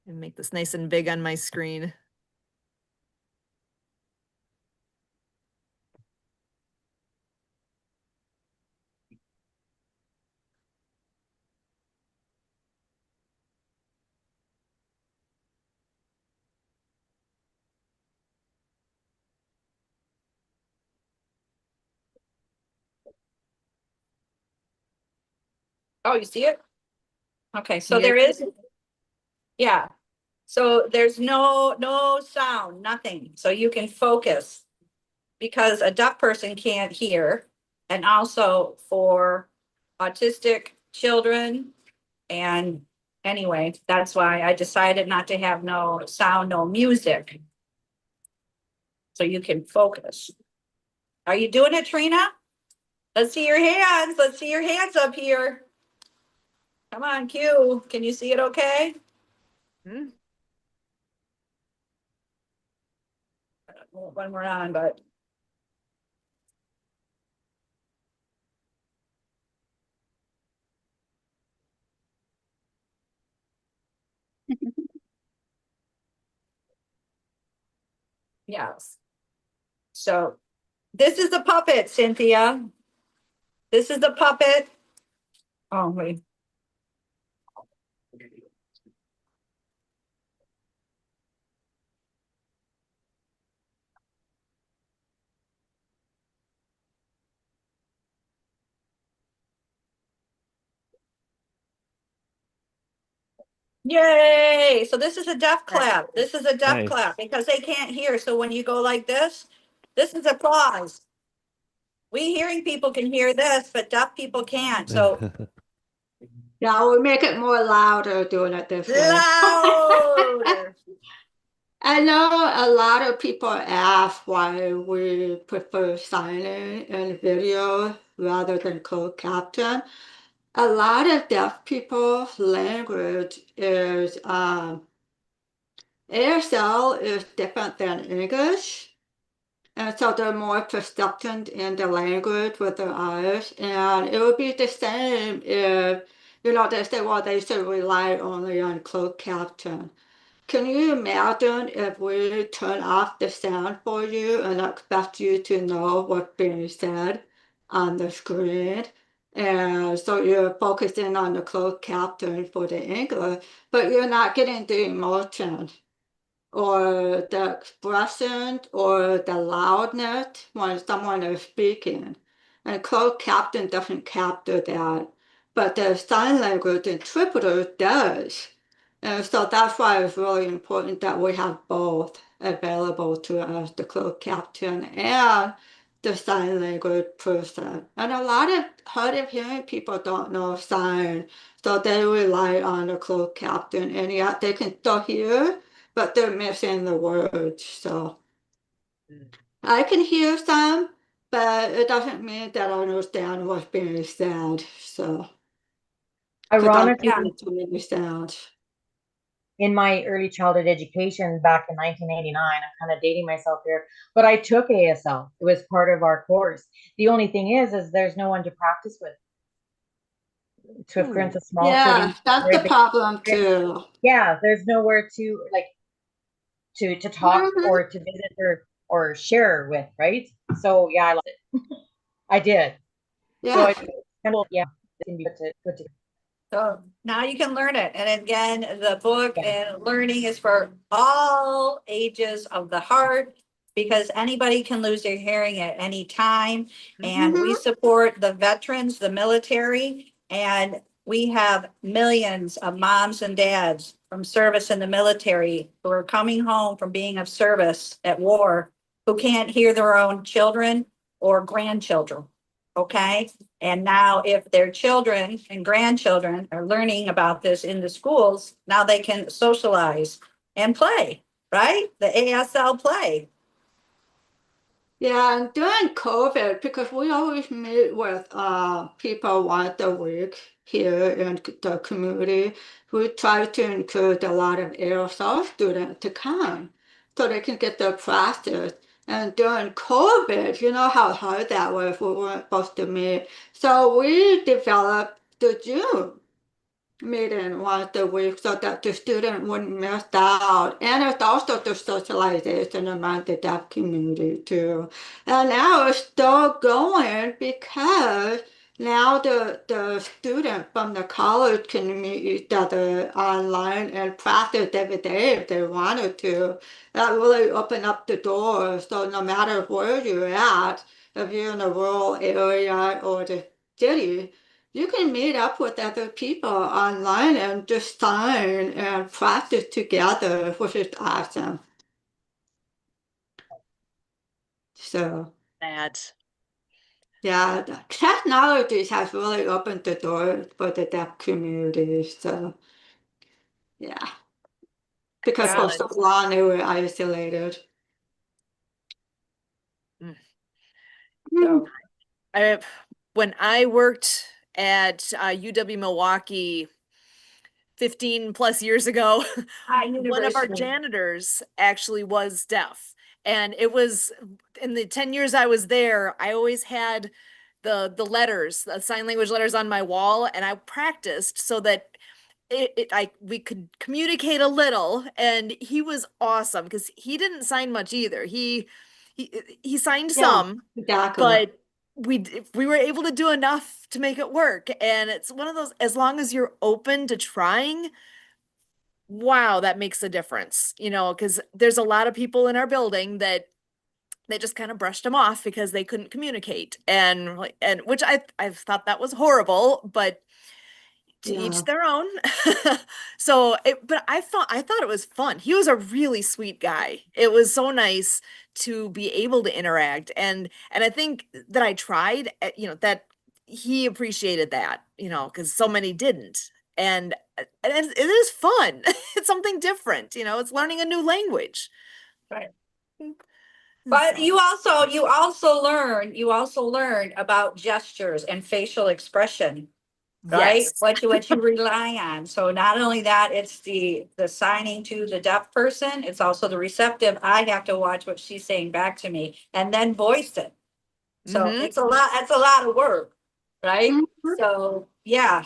And make this nice and big on my screen. Oh, you see it? Okay, so Yeah. there is, yeah. So there's no sound, nothing. So you can focus because a deaf person can't hear. And also for autistic children. And anyway, that's why I decided not to have no sound, no music. So you can focus. Are you doing it, Treena? Let's see your hands. Let's see your hands up here. Come on, Q. Can you see it okay? Hmm. When we're on, but yes. So this is the puppet, Cynthia. This is the puppet. Oh, wait. Yay! So this is a deaf clap. This is a deaf Nice. clap because they can't hear. So when you go like this is applause. We hearing people can hear this, but deaf people can't. So Yeah, we make it more louder doing it this way. louder. I know a lot of people ask why we prefer signing and video rather than closed caption. A lot of deaf people's language is ASL is different than English. And so they're more perception in the language with their eyes. And it would be the same if, they say, well, they should rely only on closed caption. Can you imagine if we turn off the sound for you and expect you to know what's being said on the screen? And so you're focusing on the closed caption for the English, but you're not getting the emotion or the expression or the loudness when someone is speaking. And closed caption doesn't capture that, but the sign language interpreter does. And so that's why it's really important that we have both available to us, the closed caption and the sign language person. And a lot of hard of hearing people don't know sign, so they rely on the closed caption, and yet they can still hear, but they're missing the words. So I can hear some, but it doesn't mean that I understand what's being said. So, because I'm Ironically, hearing too many sounds. in my early childhood education back in 1989, I'm kind of dating myself here, but I took ASL. It was part of our course. The only thing is there's no one to practice with. Swift Current's a small Yeah, city. that's the problem too. Yeah, there's nowhere to like to talk or to visit or share with, right? So yeah, I loved it. I did. So Yeah. yeah, it can be good to So now you can learn it. And again, the book and learning is for all ages of the heart because anybody can lose their hearing at any time. And we support the veterans, the military, and we have millions of moms and dads from service in the military who are coming home from being of service at war who can't hear their own children or grandchildren. Okay. And now if their children and grandchildren are learning about this in the schools, now they can socialize and play, right? The ASL play. Yeah, and during COVID, because we always meet with people once a week here in the community, we try to encourage a lot of ASL students to come so they can get their practice. And during COVID, you know how hard that was. We weren't supposed to meet. So we developed the Zoom meeting once a week so that the student wouldn't miss out. And it's also the socialization among the deaf community too. And now it's still going because now the student from the college can meet each other online and practice every day if they wanted to. That really opened up the door. So no matter where you're at, if you're in a rural area or the city, you can meet up with other people online and just sign and practice together, which is awesome. So, That. yeah, the technology has really opened the door for the deaf community. So, yeah, because for so Excellent. long they were isolated. Mm. So When I worked at UW Milwaukee 15 plus years ago, one of our university. janitors actually was deaf. And it was in the 10 years I was there, I always had the letters, the sign language letters on my wall, and I practiced so that we could communicate a little. And he was awesome because he didn't sign much either. He signed Yeah, some, exactly. but we were able to do enough to make it work. And it's one of those, as long as you're open to trying, wow, that makes a difference, because there's a lot of people in our building that they just kind of brushed them off because they couldn't communicate. And which I've thought that was horrible, but To Yeah. each their own. But I thought it was fun. He was a really sweet guy. It was so nice to be able to interact, and I think that I tried, that he appreciated that, because so many didn't. And it is fun. It's something different, it's learning a new language. Right. But So, you also learn about gestures and facial expression, right? yes. What you rely on. So not only that, it's the signing to the deaf person, it's also the receptive. I have to watch what she's saying back to me and then voice it. So Hmm. it's a lot of work, right? Mhm. So yeah.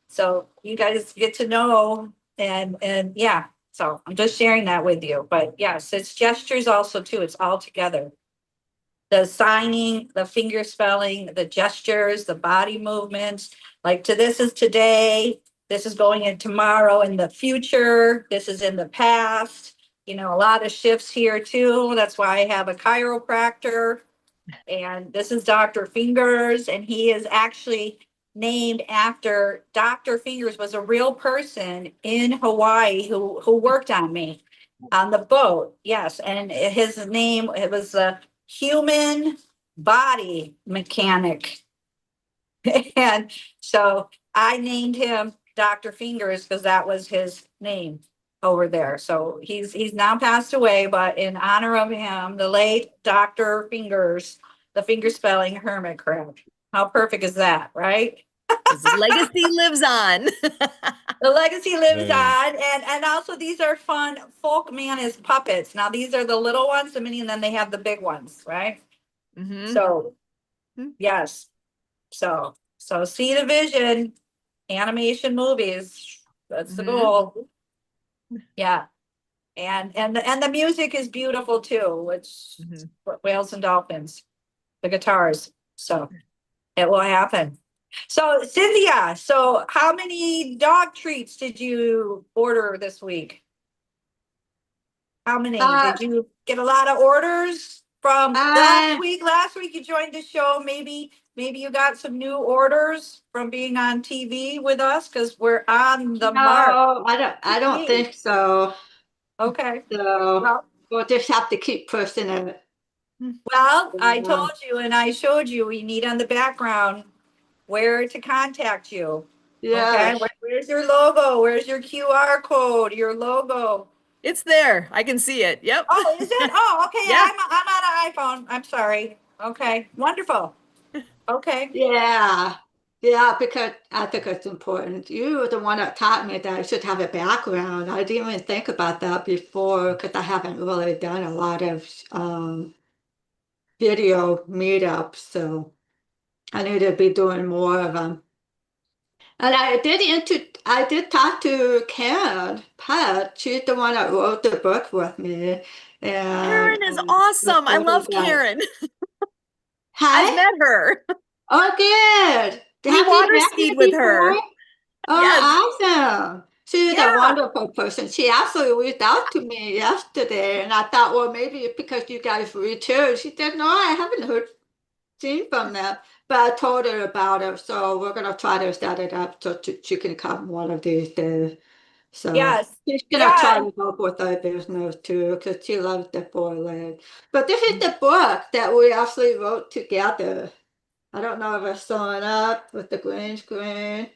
So you guys get to know, and yeah. So I'm just sharing that with you. But yes, it's gestures also too. It's all together. The signing, the finger spelling, the gestures, the body movements, like this is today, this is going in tomorrow, in the future, this is in the past. A lot of shifts here too. That's why I have a chiropractor. And this is Dr. Fingers, and he is actually named after Dr. Fingers was a real person in Hawaii who worked on me on the boat. Yes, and his name, it was a human body mechanic. And so I named him Dr. Fingers because that was his name over there. So he's now passed away, but in honor of him, the late Dr. Fingers, the finger spelling hermit crab. How perfect is that, right? His legacy lives on. The legacy lives Very nice. on, and also these are fun. Folk man is puppets. Now these are the little ones, the mini, and then they have the big ones, right? Hmm. So yes, so see the vision, animation movies. That's the Hmm. goal. Yeah, and the music is beautiful too. It's Hmm. whales and dolphins, the guitars. So it will happen. So Cynthia, so how many dog treats did you order this week? How many? Uh, Did you get a lot of orders from last I week? Last week you joined the show. Maybe you got some new orders from being on TV with us because we're on the mark. no, I don't Yay. think so. Okay. So Well, we'll just have to keep pushing it. well, I Yeah. told you and I showed you we need on the background where to contact you. Okay. Yes. Where's your logo? Where's your QR code? Your logo. It's there. I can see it. Yep. Oh, is it? Oh, okay. Yeah. I'm on an iPhone. I'm sorry. Okay. Wonderful. Okay. Yeah. Yeah, because I think it's important. You were the one that taught me that I should have a background. I didn't even think about that before because I haven't really done a lot of video meetups, so I need to be doing more of them. And I did talk to Karen Pat. She's the one that wrote the book with me. And Karen is awesome. I love that. Karen. I've Hi. met her. Oh, good. We Have you water met skied her with before? her. Yes. Oh, awesome. She's a Yeah. wonderful person. She actually reached out to me yesterday, and I thought, well, maybe it's because you guys returned. She said, no, I haven't heard seen from them, but I told her about it, so we're gonna try to set it up so she can come one of these days. So Yes. she's gonna try Yeah. to help with our business too, because she loves the four leg. But this is the book that we actually wrote together. I don't know if it's showing up with the green screen,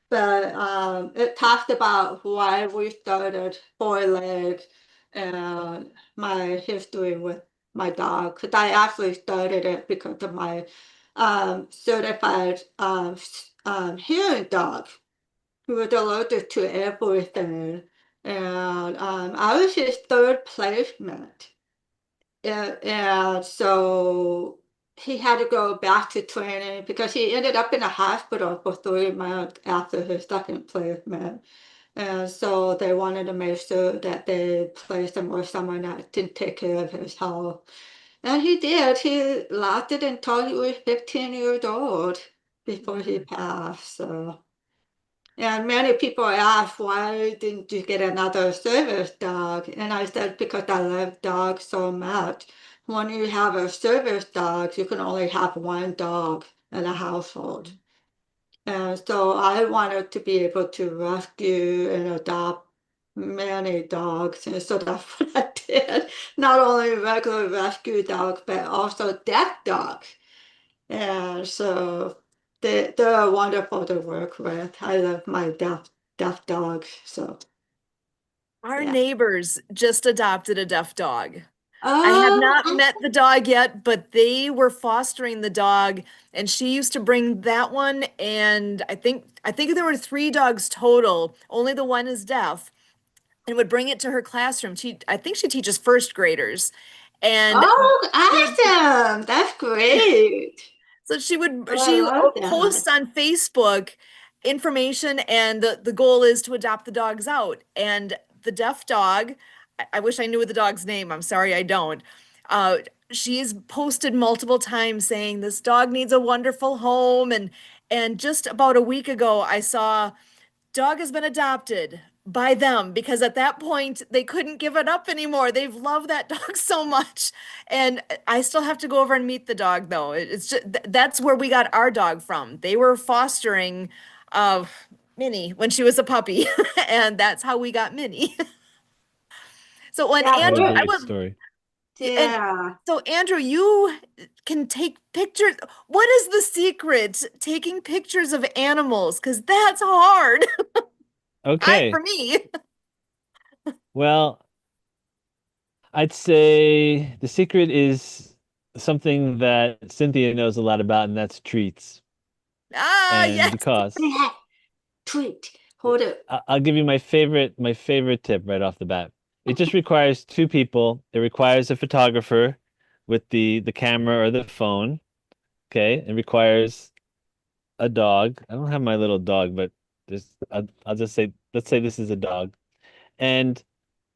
but it talks about why we started four legs and my history with my dog. Because I actually started it because of my certified hearing dog who was allergic to everything. And I was his third placement. And so he had to go back to training because he ended up in a hospital for 3 months after his second placement. And so they wanted to make sure that they placed him with someone that didn't take care of his health. And he did. He lasted until he was 15 years old before he passed. So. And many people ask, why didn't you get another service dog? And I said, because I love dogs so much. When you have a service dog, you can only have one dog in a household. And so I wanted to be able to rescue and adopt many dogs. And so that's what I did. Not only regular rescue dogs, but also deaf dogs. And so they're wonderful to work with. I love my deaf dogs. So Our yeah. neighbors just adopted a deaf dog. I have Oh, not met the dog yet, but they were fostering the dog, and she used to bring that one, and I think there were 3 dogs total. Only the one is deaf, and would bring it to her classroom. I think she teaches first graders, and oh, she would awesome. That's great. so she would Oh, I she love that. posts on Facebook information, and the goal is to adopt the dogs out. And the deaf dog, I wish I knew the dog's name. I'm sorry, I don't. Uh, she's posted multiple times saying this dog needs a wonderful home, and just about a week ago, I saw dog has been adopted by them because at that point they couldn't give it up anymore. They've loved that dog so much. And I still have to go over and meet the dog though. It's just that's where we got our dog from. They were fostering uh Minnie when she was a puppy and that's how we got Minnie. So when Yeah, What a Andrew, I great was story. and yeah. so Andrew, you can take pictures. What is the secret taking pictures of animals? Because that's hard. For Okay. me. Well, I'd say the secret is something that Cynthia knows a lot about, and that's treats. Ah, And yes. because Yeah. Treat. Hold it. I'll give you my favorite tip right off the bat. It just requires 2 people. It requires a photographer with the camera or the phone. Okay. It requires a dog. I don't have my little dog, but I'll just say, let's say this is a dog. And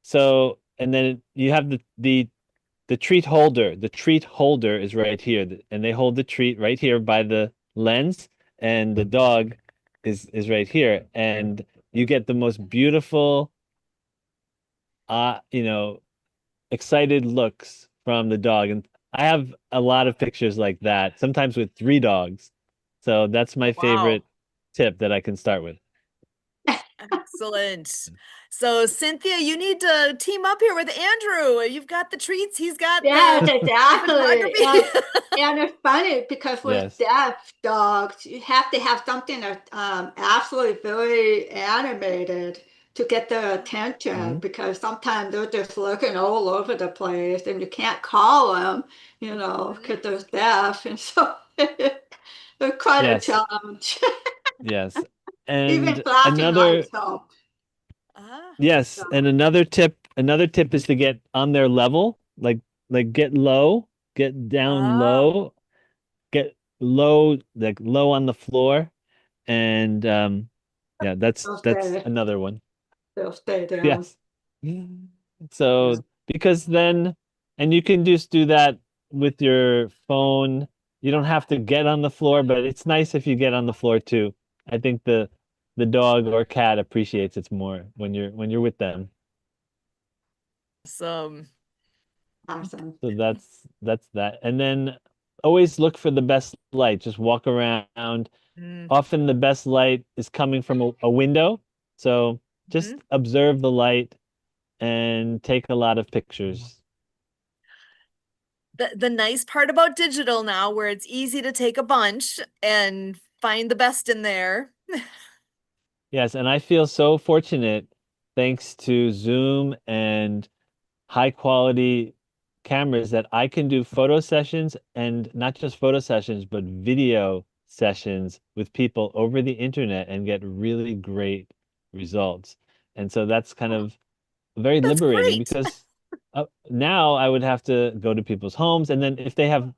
so, and then you have the treat holder. The treat holder is right here, and they hold the treat right here by the lens, and the dog is right here, and you get the most beautiful, uh, you know, excited looks from the dog. And I have a lot of pictures like that, sometimes with 3 dogs. So that's my Wow. favorite tip that I can start with. Excellent. So, Cynthia, you need to team up here with Andrew. You've got the treats, he's got Yes, the exactly. photography. And it's funny because with Yes. deaf dogs, you have to have something that's absolutely very animated to get their attention Hmm. because sometimes they're just looking all over the place and you can't call them, because they're deaf. And so it's quite a Yes. challenge. Yes. Even And flashing another lights help. Ah, Yes, and another tip is to get on their level, like get low, get down ah, low, get low, like low on the floor, and yeah, that's They'll that's stay, another one. they'll stay down. Yes. So because then, and you can just do that with your phone. You don't have to get on the floor, but it's nice if you get on the floor too. I think the dog or cat appreciates it more when you're with them. awesome. Awesome. So that's that. And then always look for the best light. Just walk around. Mm-hmm. Often the best light is coming from a window. So just observe the light and take a lot of pictures. The nice part about digital now, where it's easy to take a bunch and find the best in there. Yes, and I feel so fortunate thanks to Zoom and high quality cameras that I can do photo sessions, and not just photo sessions, but video sessions with people over the internet and get really great results. And so that's kind of very That's liberating great. because now I would have to go to people's homes, and then if they have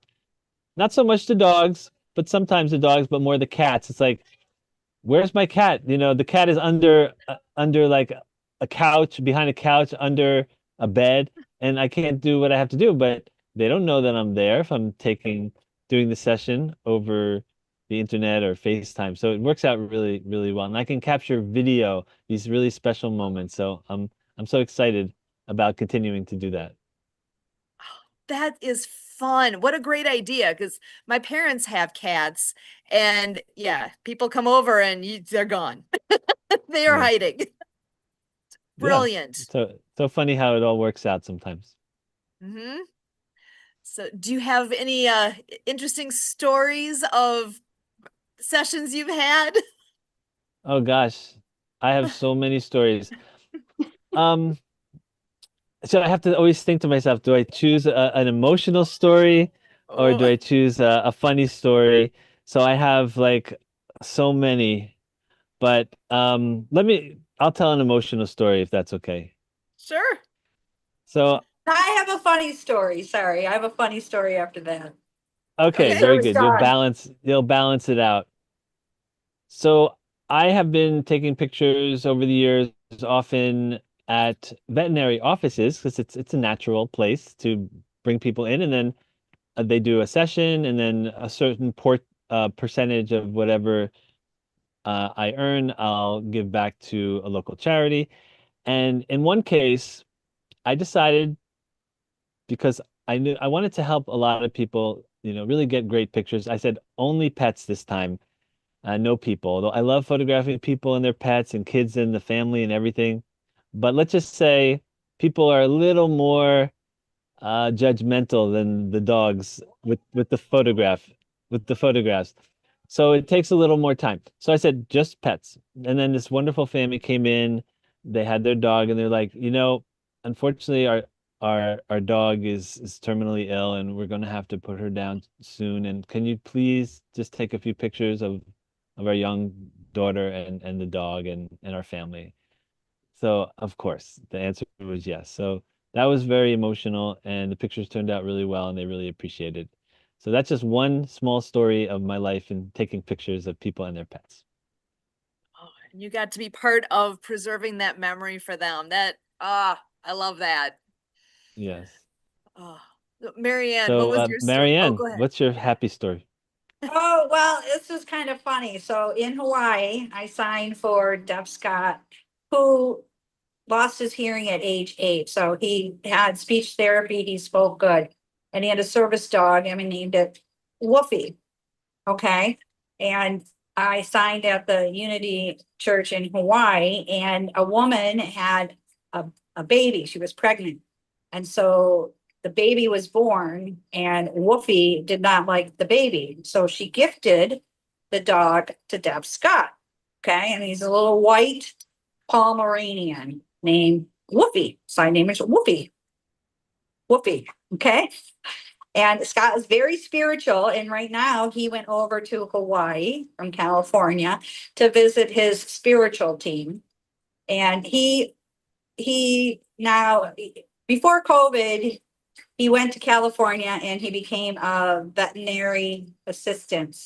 not so much the dogs, but sometimes the dogs, but more the cats, it's like, where's my cat? The cat is under like a couch, behind a couch, under a bed, and I can't do what I have to do. But they don't know that I'm there if I'm doing the session over the internet or FaceTime. So it works out really, really well. And I can capture video, these really special moments. So I'm so excited about continuing to do that. That is fun. What a great idea. Because my parents have cats, and yeah, people come over and they're gone. They are Yeah. hiding. Yeah. Brilliant. So funny how it all works out sometimes. Hmm. So, do you have any interesting stories of sessions you've had? Oh gosh, I have so many stories. Um, so I have to always think to myself, do I choose an emotional story or do Oh, I choose a funny story? So I have like so many, but I'll tell an emotional story if that's okay. sure. So, I have a funny story. Sorry, I have a funny story after that. okay, Okay. very Story's good. gone. You'll balance it out. So I have been taking pictures over the years, often at veterinary offices, because it's a natural place to bring people in, and then they do a session, and then a certain percentage of whatever I earn, I'll give back to a local charity. And in one case, I decided because I knew I wanted to help a lot of people, really get great pictures. I said only pets this time, no people. Though I love photographing people and their pets and kids and the family and everything. But let's just say people are a little more judgmental than the dogs with the photographs. So it takes a little more time. So I said just pets. And then this wonderful family came in. They had their dog, and they're like, unfortunately, our dog is terminally ill, and we're going to have to put her down soon. And can you please just take a few pictures of our young daughter and the dog and our family? So, of course, the answer was yes. So that was very emotional, and the pictures turned out really well, and they really appreciated. So that's just one small story of my life in taking pictures of people and their pets. Oh, and you got to be part of preserving that memory for them. I love that. Yes. Oh, Marianne, what So, was your story? Oh, Marianne, go ahead. what's your happy story? Oh, well, this is kind of funny. So in Hawaii, I signed for Deaf Scott, who lost his hearing at age 8. So he had speech therapy. He spoke good. And he had a service dog, and we named it Woofy. Okay. And I signed at the Unity Church in Hawaii, and a woman had a baby. She was pregnant. And so the baby was born, and Woofy did not like the baby. So she gifted the dog to Deb Scott. Okay. And he's a little white Pomeranian named Woofy. Sign name is Woofy. Woofy. Okay. And Scott is very spiritual. And right now he went over to Hawaii from California to visit his spiritual team. And he now, before COVID, he went to California and he became a veterinary assistant.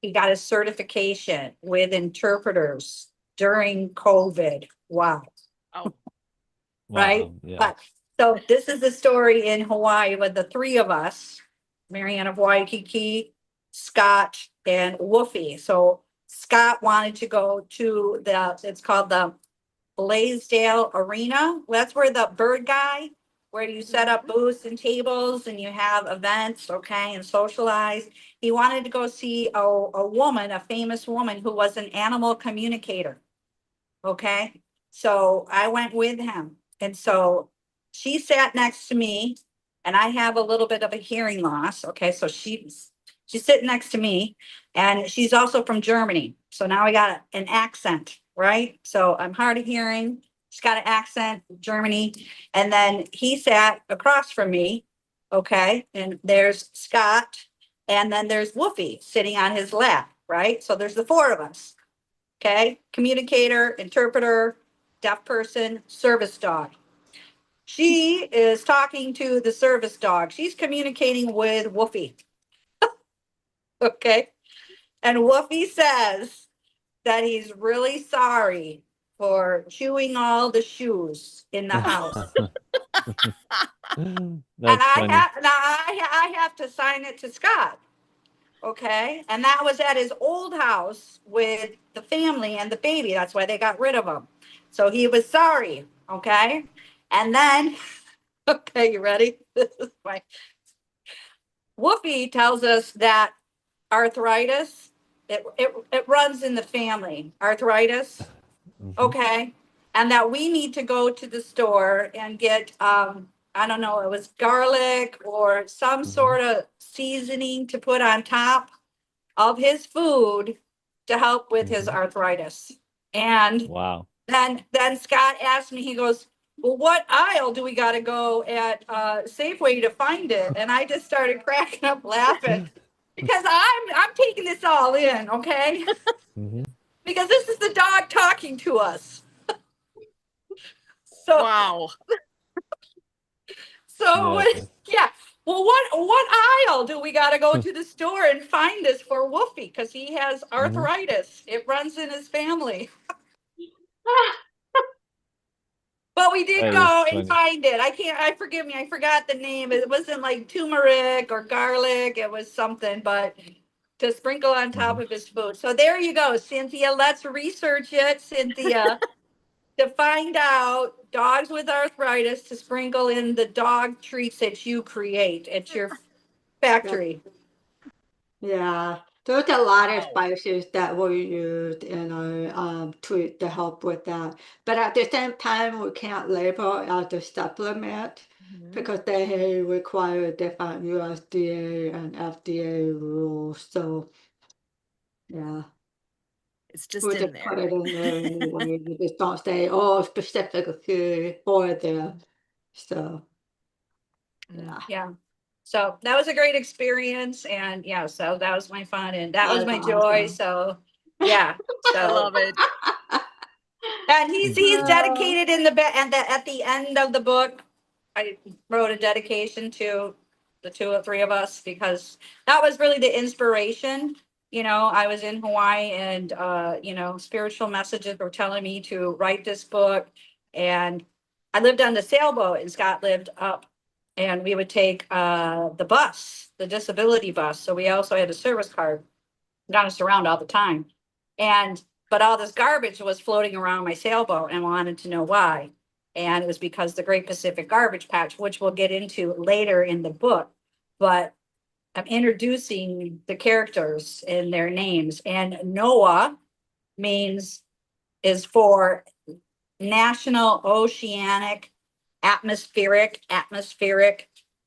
He got his certification with interpreters during COVID. Wow. Oh, Right? Wow. Yeah. But so this is the story in Hawaii with the three of us, Marianne of Waikiki, Scott, and Woofy. So Scott wanted to go to it's called the Blaisdell Arena. That's where the bird guy, where you set up booths and tables and you have events, okay, and socialize. He wanted to go see a woman, a famous woman who was an animal communicator. Okay. So I went with him. And so she sat next to me, and I have a little bit of a hearing loss. Okay. So she's sitting next to me, and she's also from Germany. So now I got an accent, right? So I'm hard of hearing. She's got an accent, Germany. And then he sat across from me. Okay. And there's Scott. And then there's Woofy sitting on his lap, right? So there's the four of us. Okay, communicator, interpreter, deaf person, service dog. She is talking to the service dog. She's communicating with Woofy. Okay. And Woofy says that he's really sorry for chewing all the shoes in the house. And That's funny. I have to sign it to Scott. Okay. And that was at his old house with the family and the baby. That's why they got rid of him. So he was sorry. Okay. And then, okay, you ready? This is my, Woofy tells us that arthritis, it runs in the family, arthritis. Okay. And that we need to go to the store and get, I don't know, it was garlic or some sort of seasoning to put on top of his food to help with his arthritis. And Wow. then Scott asked me, he goes, well, what aisle do we got to go at Safeway to find it? And I just started cracking up laughing because I'm taking this all in, okay? Because this is the dog talking to us. So Wow. so Yeah. yeah. Well, what aisle do we got to go to the store and find this for Woofy? Because he has arthritis. It runs in his family. But we did That go is and funny. find it. Forgive me, I forgot the name. It wasn't like turmeric or garlic. It was something, but to sprinkle on top of his food. So there you go, Cynthia. Let's research it, Cynthia, to find out dogs with arthritis to sprinkle in the dog treats that you create at your factory. Yeah, there's a lot of Wow. spices that we use in our treat to help with that. But at the same time, we can't label it as a supplement because they require different USDA and FDA rules. So yeah, It's just we in just put there. it in there anyway. We just don't say, oh, specifically for them. So yeah, Yeah. So that was a great experience. And yeah, so that was my fun and that was that's my joy. awesome. So yeah. I So love it. and he's dedicated in the and at the end of the book, I wrote a dedication to the two or three of us because that was really the inspiration. You know, I was in Hawaii and you know, spiritual messages were telling me to write this book. And I lived on the sailboat and Scott lived up and we would take the bus, the disability bus. So we also had a service card, got us around all the time. And but all this garbage was floating around my sailboat and wanted to know why. And it was because the Great Pacific Garbage Patch, which we'll get into later in the book. But I'm introducing the characters and their names. And NOAA means is for National Oceanic Atmospheric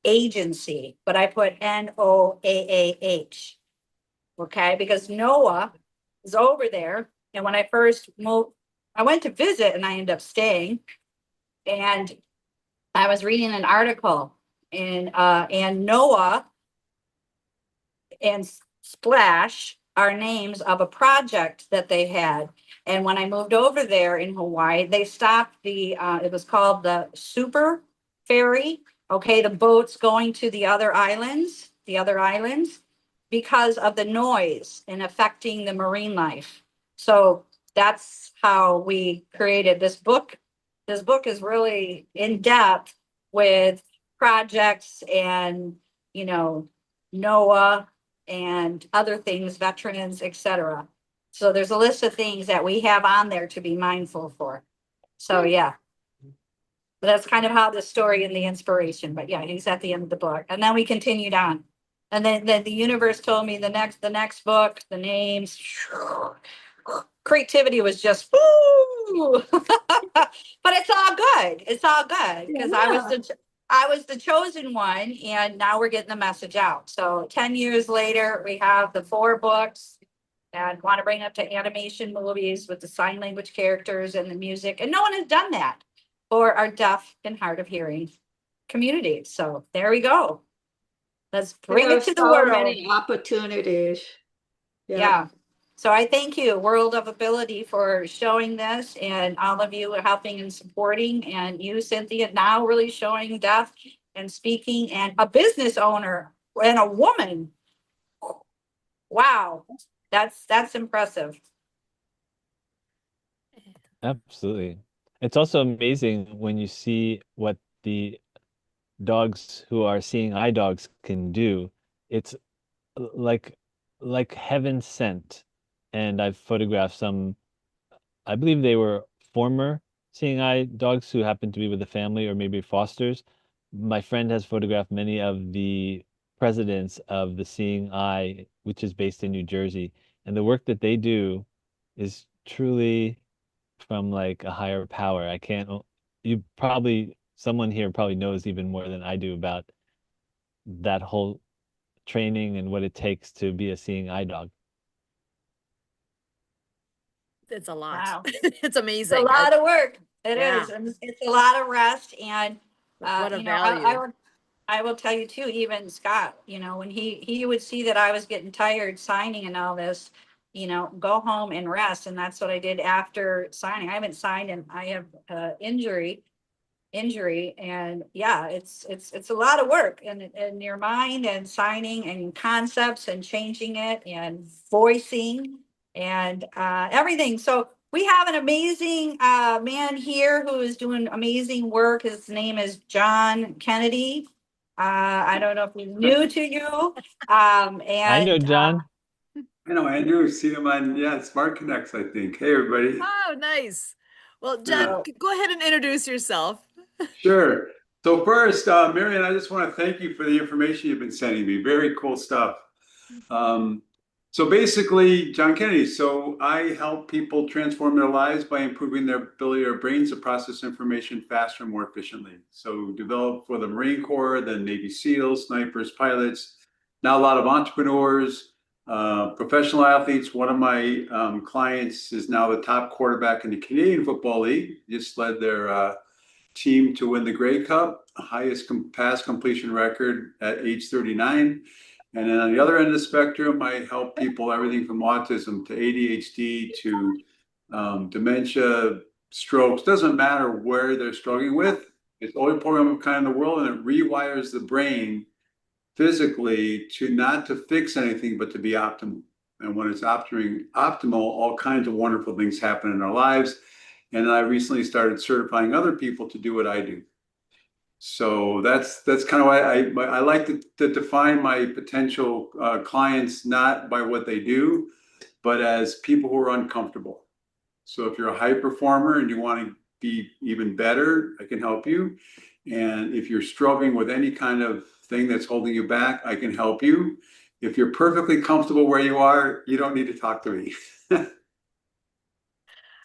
Agency. But I put NOAAH. Okay, because Noah is over there. And when I first moved, I went to visit and I ended up staying. And I was reading an article and Noah and Splash are names of a project that they had. And when I moved over there in Hawaii, they stopped it was called the Super Ferry. Okay, the boats going to the other islands, because of the noise and affecting the marine life. So that's how we created this book. This book is really in depth with projects and, you know, NOAA and other things, veterans, etc. So there's a list of things that we have on there to be mindful for. So yeah, that's kind of how the story and the inspiration. But yeah, he's at the end of the book, and then we continued on, and then the universe told me the next book, the names, creativity was just woo. But it's all good. It's all good because I was the chosen one, and now we're getting the message out. So 10 years later, we have the 4 books and want to bring up to animation movies with the sign language characters and the music. And no one has done that for our deaf and hard of hearing community. So there we go. Let's bring there it are to the so world. many opportunities. Yeah. So I thank you, World of Ability, for showing this and all of you are helping and supporting. And you, Cynthia, now really showing deaf and speaking and a business owner and a woman. Wow. That's impressive. Absolutely. It's also amazing when you see what the dogs who are seeing eye dogs can do. It's like heaven sent. And I've photographed some, I believe they were former seeing eye dogs who happened to be with a family or maybe fosters. My friend has photographed many of the presidents of the Seeing Eye, which is based in New Jersey. And the work that they do is truly from like a higher power. I can't, you probably, someone here probably knows even more than I do about that whole training and what it takes to be a seeing eye dog. It's a lot. Wow. It's amazing. It's a lot of work. It Yeah. is. And it's a lot of rest. And, What a you know, value. I will tell you too, even Scott, you know, when he would see that I was getting tired signing and all this, you know, go home and rest. And that's what I did after signing. I haven't signed and I have injury. And yeah, it's a lot of work in your mind and signing and concepts and changing it and voicing and everything. So we have an amazing man here who is doing amazing work. His name is John Kennedy. I don't know if he's new to you. I know John. I know Andrew, seen him on, Smart Connects, I think. Hey, everybody. Oh, nice. Well, John, go ahead and introduce yourself. Sure. So first, Marianne, I just want to thank you for the information you've been sending me. Very cool stuff. So basically, John Kennedy, so I help people transform their lives by improving their ability of brains to process information faster and more efficiently. So developed for the Marine Corps, then Navy SEALs, snipers, pilots, now a lot of entrepreneurs, professional athletes. One of my clients is now the top quarterback in the Canadian Football League. Just led their team to win the Grey Cup, highest pass completion record at age 39. And then on the other end of the spectrum, I help people everything from autism to ADHD to dementia, strokes. Doesn't matter where they're struggling with. It's the only program of kind in the world, and it rewires the brain physically not to fix anything, but to be optimal. And when it's optimal, all kinds of wonderful things happen in our lives. And I recently started certifying other people to do what I do. So that's kind of why I like to define my potential clients not by what they do, but as people who are uncomfortable. So if you're a high performer and you want to be even better, I can help you. And if you're struggling with any kind of thing that's holding you back, I can help you. If you're perfectly comfortable where you are, you don't need to talk to me.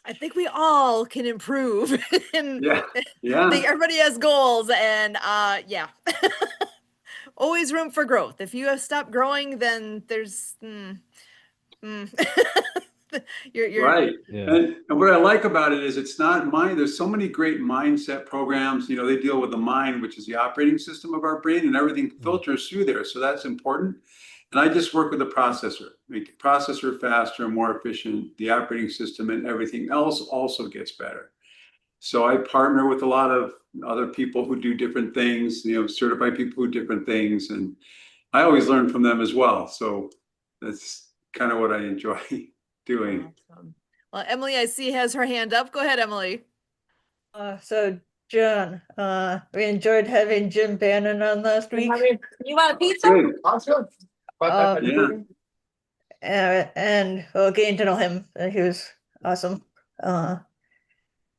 I think we all can improve. And Yeah. I think everybody has goals, and yeah. Always room for growth. If you have stopped growing, then there's you're right. Yeah. And what I like about it is it's not mind. There's so many great mindset programs. You know, they deal with the mind, which is the operating system of our brain, and everything filters through there. So that's important. And I just work with the processor, make the processor faster and more efficient, the operating system, and everything else also gets better. So I partner with a lot of other people who do different things, you know, certified people who do different things. And I always learn from them as well. So that's kind of what I enjoy doing. awesome. Well, Emily, I see has her hand up. Go ahead, Emily. So John, we enjoyed having Jim Bannon on last week. You want a pizza? Good. Awesome. Yeah. And well, getting to know him, he was awesome. And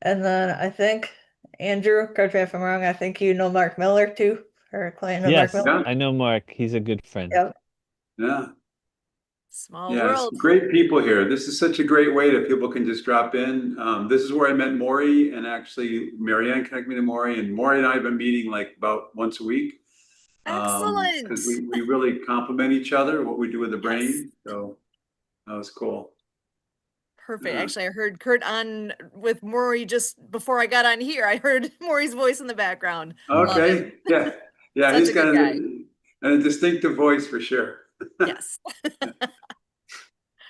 then I think Andrew, correct me if I'm wrong, I think you know Mark Miller too, or client of Yes, Mark Miller. I know Mark. He's a good friend. Yep. Yeah. Small Yeah, world. great people here. This is such a great way that people can just drop in. This is where I met Maury, and actually Marianne connected me to Maury, and Maury and I have been meeting like about once a week. Excellent. Because we really complement each other, what we do with the brain. So that was cool. Perfect. Yeah. Actually, I heard Kurt on with Maury just before I got on here. I heard Maury's voice in the background. Love Okay. it. Yeah. Yeah. Such He's a got good a distinctive voice for sure. Yes.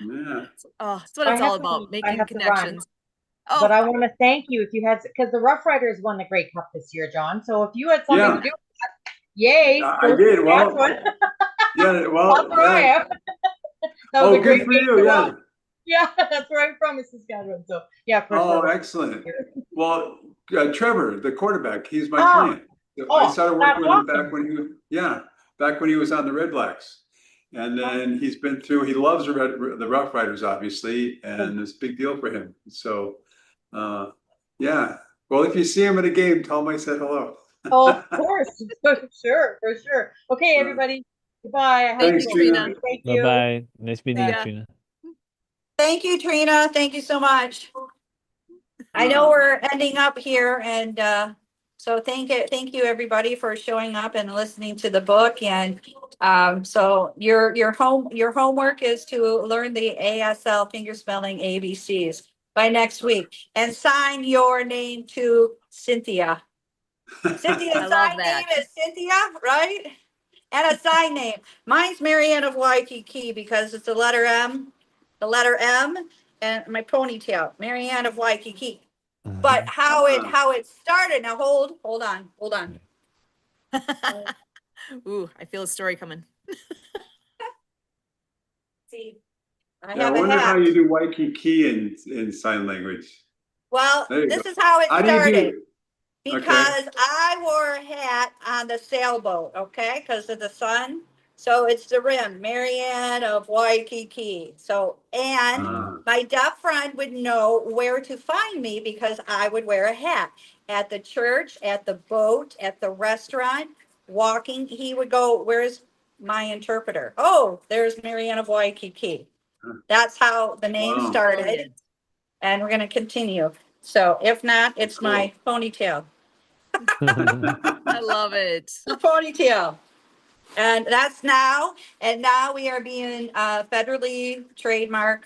Yeah. Oh, that's what it's all about, making have to run. connections. But Oh, I want to thank you if you had, because the Rough Riders won the Grey Cup this year, John. So if you had something Yeah. to do with that, yay! I did. Well, yeah. Well, That's where I am. That was oh, a great good for game you. to Yeah. watch. Yeah, that's where I'm from, Saskatchewan. So yeah. Oh, excellent. Well, Trevor, the quarterback, he's my Oh. client. I Oh, started working with him that's back when he was on the Red Blacks. And then he's been through, he loves the Rough Riders, obviously, and it's a big deal for him. So, yeah. Well, if you see him at a game, tell him I said hello. Oh, of course. For sure. Okay, everybody. Goodbye. Thanks, you, Treena. Treena. Thank Bye you. bye. Nice meeting you, Yeah. Treena. Thank you, Treena. Thank you so much. I know we're ending up here, and so thank you everybody for showing up and listening to the book. And so your homework is to learn the ASL finger spelling ABCs by next week, and sign your name to Cynthia. Cynthia's I love sign that. name is Cynthia, right? And a sign name. Mine's Marianne of Waikiki because it's the letter M, and my ponytail, Marianne of Waikiki. But how it started. Now hold on. Ooh, I feel a story coming. See, I Yeah, I have a wonder how hat. you do Waikiki in sign language. Well, There you this go. is how it How do you started. do? Because I wore a hat on the sailboat, okay, because of the sun. So it's the rim, Marianne of Waikiki. So, and my deaf friend would know where to find me because I would wear a hat at the church, at the boat, at the restaurant, walking. He would go, "Where's my interpreter?" "Oh, there's Marianne of Waikiki." That's how the name Wow. started. And we're going to continue. So if not, it's Cool. my ponytail. I love it. The ponytail. And that's now. And now we are being federally trademarked.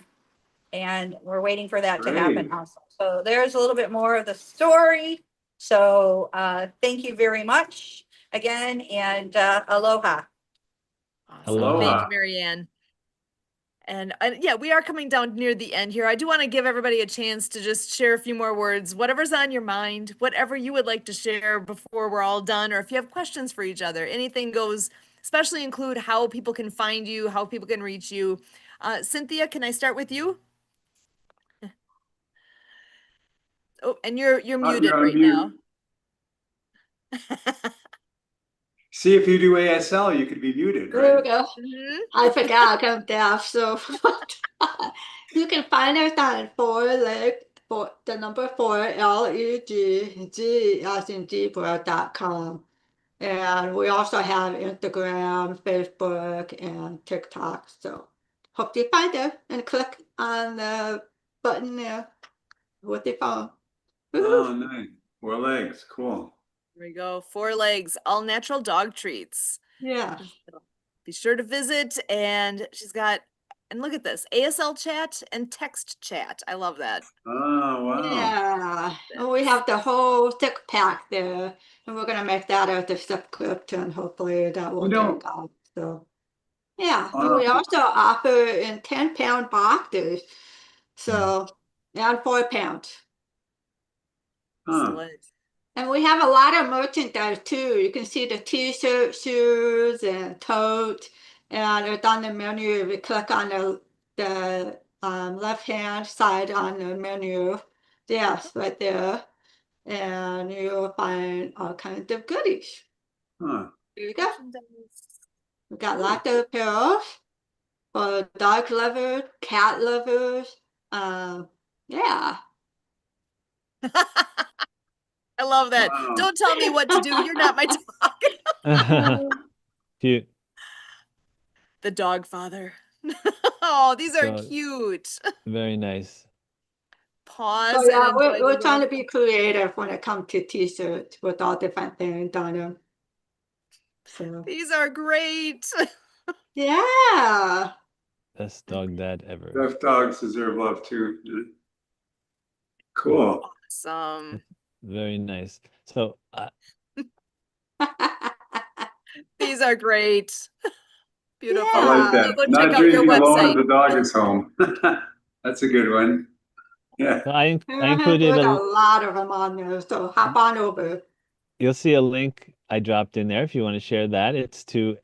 And we're waiting for that to happen Great. also. So there's a little bit more of the story. So thank you very much again. And aloha. Awesome. Aloha. Thank you, Marianne. And yeah, we are coming down near the end here. I do want to give everybody a chance to just share a few more words, whatever's on your mind, whatever you would like to share before we're all done, or if you have questions for each other, anything goes, especially include how people can find you, how people can reach you. Cynthia, can I start with you? Oh, and you're muted You're on right mute. now. See if you do ASL, you could be muted, There we right? go. Mhm. I forgot I'm deaf, so you can find us on the number 4 LEG as in zebra.com. And we also have Instagram, Facebook, and TikTok. So hope you find it and click on the button there with your phone. Woo-hoo. Oh, nice. 4 legs. Cool. There we go. 4 legs, all natural dog treats. Yeah. Be sure to visit. And she's got, and look at this, ASL chat and text chat. I love that. Oh, wow. Yeah. And we have the whole 6-pack there. And we're going to make that as a subscription. Hopefully that will You know, take off. So, yeah. And we also offer in 10-pound boxes. So, and 4 pounds. Excellent. And we have a lot of merchandise too. You can see the t-shirt, shoes, and tote. And it's on the menu. If you click on the left-hand side on the menu, yes, right there. And you'll find all kinds of goodies. Huh. Here you go. We got lots of apparel for dog lovers, cat lovers. Yeah. I love that. Wow. Don't tell me what to do. You're not my dog. Cute. The dog father. Oh, these are So cute. very nice. Pause So yeah, and enjoy we're the trying to world. be creative when it comes to t-shirts with all different things on them. So These are great. yeah. Best dog dad ever. Deaf dogs deserve love too. Cool. Awesome. Very nice. So These are great. Beautiful. I like Yeah. that. Go check Not out your drinking alone website. if the dog is home. That's a good one. Yeah. I included There's a a. lot of them on there, so hop on over. You'll see a link I dropped in there if you want to share that. It's to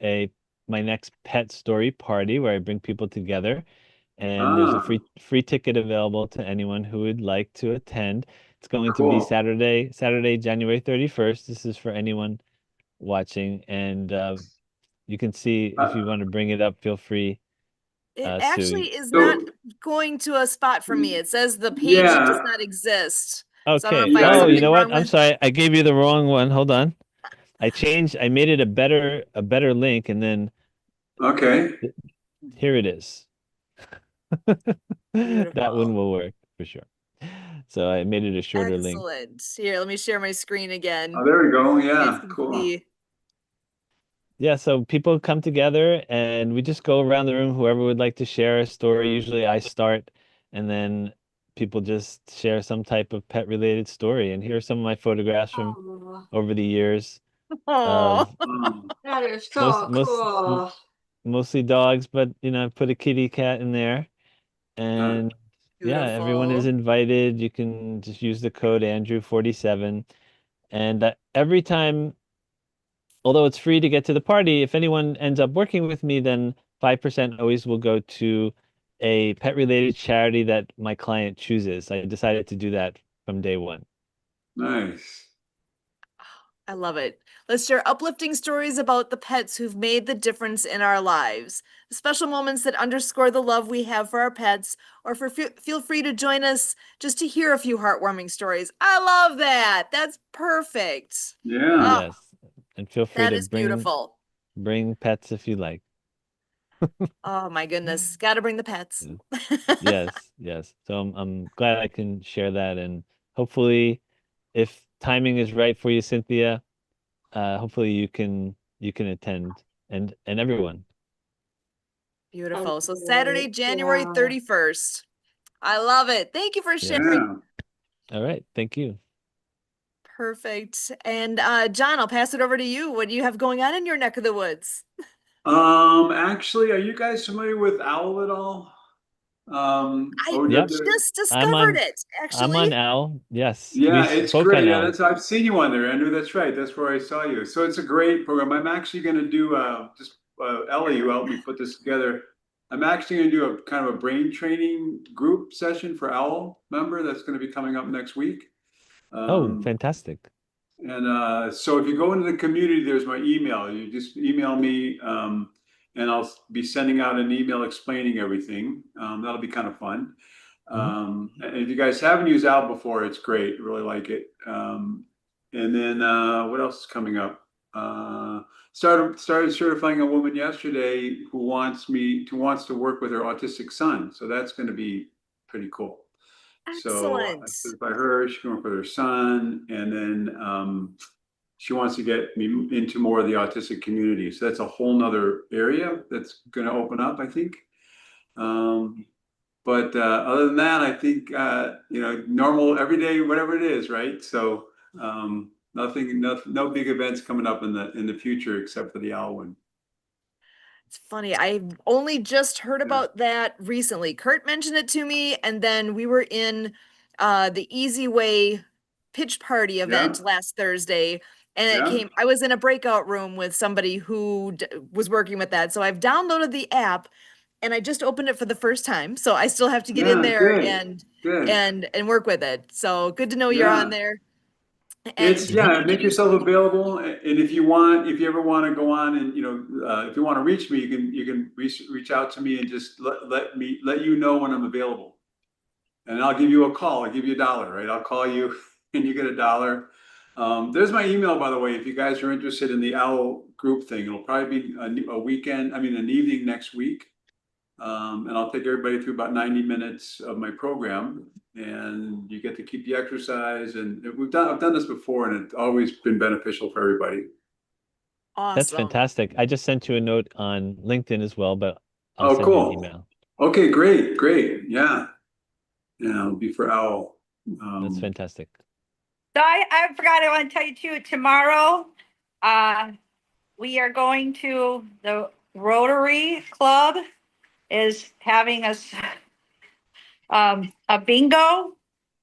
my next pet story party where I bring people together, and there's a free ticket available to anyone who would like to attend. It's going to be Cool. Saturday, January 31st. This is for anyone watching, and you can see if you want to bring it up, feel free. It Sue. actually is So- not going to a spot for me. It says the page does Yeah. not exist. So I don't know Okay. if I have Oh, you something know what? wrong I'm with- sorry. I gave you the wrong one. Hold on. I made it a better link, and then Okay. Here it is. That Beautiful. one will work for sure. So I made it a shorter link. Excellent. Here, let me share my screen again. Oh, there we go. You guys Yeah, can cool. see. Yeah, so people come together and we just go around the room, whoever would like to share a story. Usually I start and then people just share some type of pet related story. And here are some of my photographs from Oh, over the years Oh, of that is so cool. mostly dogs, but I put a kitty cat in there. And yeah, everyone is beautiful. invited. You can just use the code Andrew47. And every time, although it's free to get to the party, if anyone ends up working with me, then 5% always will go to a pet related charity that my client chooses. I decided to do that from day one. Nice. I love it. Let's share uplifting stories about the pets who've made the difference in our lives. Special moments that underscore the love we have for our pets, or feel free to join us just to hear a few heartwarming stories. I love that. That's perfect. Yeah. Oh, Yes. And feel free that to is beautiful. bring pets if you like. Oh my goodness. Got to bring the pets. Yes, yes. So I'm glad I can share that, and hopefully, if timing is right for you, Cynthia, hopefully you can attend, and everyone. Beautiful. So Okay, Saturday, January yeah. 31st. I love it. Thank you for Yeah. sharing. Yeah. All right. Thank you. Perfect. And John, I'll pass it over to you. What do you have going on in your neck of the woods? Actually, are you guys familiar with OWL at all? I Yep. OW. just I'm discovered on it, I'm actually. on Al. Yes. We Yeah, it's spoke on great. Yeah, Al. that's I've seen you on there, Andrew. That's right. That's where I saw you. So it's a great program. I'm actually going to do just Ellie, who helped me put this together. I'm actually going to do a kind of a brain training group session for OWL member that's going to be coming up next week. Oh, Um, fantastic. and so if you go into the community, there's my email. You just email me, and I'll be sending out an email explaining everything. That'll be kind of fun. And if you guys haven't used OWL before, it's great. Really like it. And then what else is coming up? Started certifying a woman yesterday who wants to work with her autistic son. So that's going to be pretty cool. So I Excellent. certify her. She can work with her son, and then she wants to get me into more of the autistic community. So that's a whole nother area that's going to open up, I think. But other than that, I think normal everyday, whatever it is, right? So nothing, no big events coming up in the future except for the OWL one. It's funny. I only just heard Yeah. about that recently. Kurt mentioned it to me, and then we were in the Easy Way pitch party event last Thursday, and Yeah. I was in a breakout room with somebody who was working with that. So I've downloaded the app and I just opened it for the first time. So I still have to get in Yeah. there Good. Good. and work with it. So good to know you're Yeah. on there. It's And can you make give yourself yourself available, and if you ever want to go on, and if you want to reach me, you can reach out to me and just let you know when I'm available, and I'll give you a call. I'll give you $1, right? I'll call you and you get $1. There's my email, by the way, if you guys are interested in the OWL group thing. It'll probably be an evening next week. And I'll take everybody through about 90 minutes of my program, and you get to keep the exercise. And I've done this before, and it's always been beneficial for everybody. That's awesome. fantastic. I just sent you a note on LinkedIn as well, but I'll Oh, send you an cool. email. Okay, great. Yeah. It'll be for OWL. That's fantastic. So I forgot, I want to tell you too, tomorrow, we are going to the Rotary Club is having a bingo,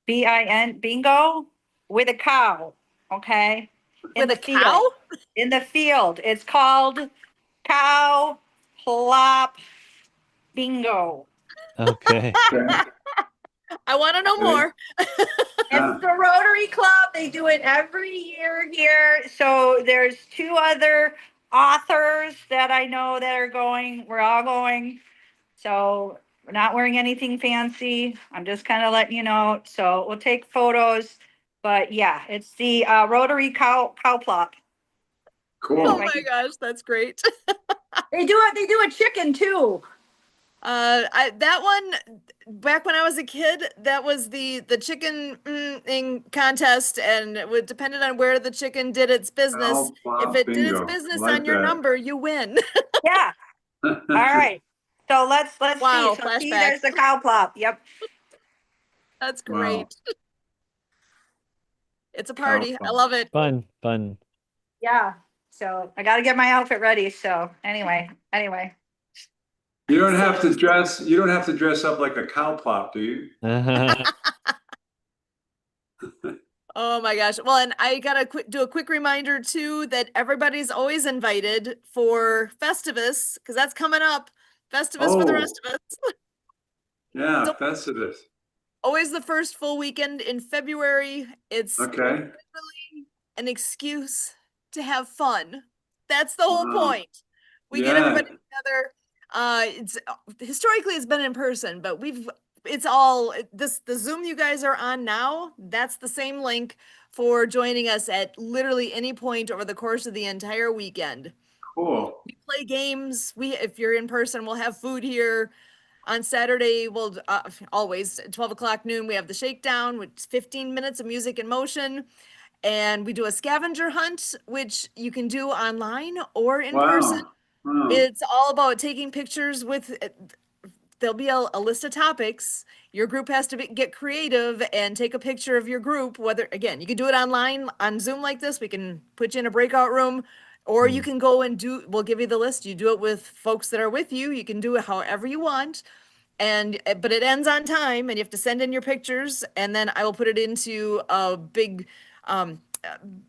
bingo with a cow. Okay. With a cow? In the field. It's called Cow Plop Bingo. Okay. I want to know more. It's the Rotary Club. They do it every year here. So there's 2 other authors that I know that are going. We're all going. So we're not wearing anything fancy. I'm just kind of letting you know. So we'll take photos. But yeah, it's the Rotary Cow Plop. Cool. my gosh, that's great. They do it. They do a chicken too. That one back when I was a kid, that was the chicken thing contest, and it would depended on where the chicken did its business. Oh, If wow, it did its bingo. business Like on your that. number, you win. Yeah. All right. So let's Wow, see. So see, flashback. there's the cow plop. Yep. That's Wow. great. It's a party. I love it. Fun. Yeah. So I got to get my outfit ready. So anyway. You don't have to dress up like a cow plop, do you? Oh my gosh. Well, and I gotta do a quick reminder too that everybody's always invited for Festivus, because that's coming up. Festivus for the rest of us. Yeah, So- Festivus. Always the first full weekend in February. It's Okay. literally an excuse to have fun. That's the whole Wow. point. We get Yeah. everybody together. It's historically it's been in person, but it's all the Zoom you guys are on now. That's the same link for joining us at literally any point over the course of the entire weekend. Cool. We play games. If you're in person, we'll have food here. On Saturday, we'll always at 12 o'clock noon, we have the shakedown, which is 15 minutes of music in motion. And we do a scavenger hunt, which you can do online or in person. Wow. It's all about taking pictures with, there'll be a list of topics. Your group has to get creative and take a picture of your group. Whether, again, you can do it online on Zoom like this. We can put you in a breakout room, or you can go and we'll give you the list. You do it with folks that are with you. You can do it however you want. But it ends on time, and you have to send in your pictures, and then I will put it into a big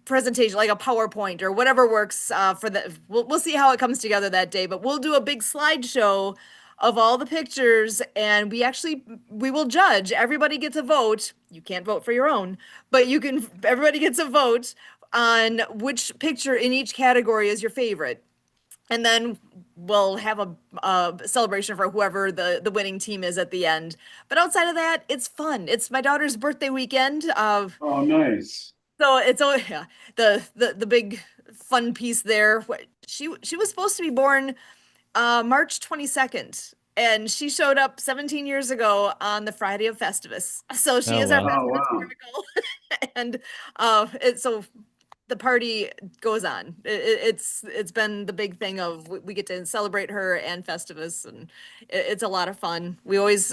presentation, like a PowerPoint or whatever works for we'll see how it comes together that day, but we'll do a big slideshow of all the pictures, and we will judge. Everybody gets a vote. You can't vote for your own, but everybody gets a vote on which picture in each category is your favorite. And then we'll have a celebration for whoever the winning team is at the end. But outside of that, it's fun. It's my daughter's birthday weekend. Oh, nice. So it's the big fun piece there. She was supposed to be born March 22nd, and she showed up 17 years ago on the Friday of Festivus. So she is our Festivus miracle. And so the party goes on. It's been the big thing of we get to celebrate her and Festivus, and it's a lot of fun. We always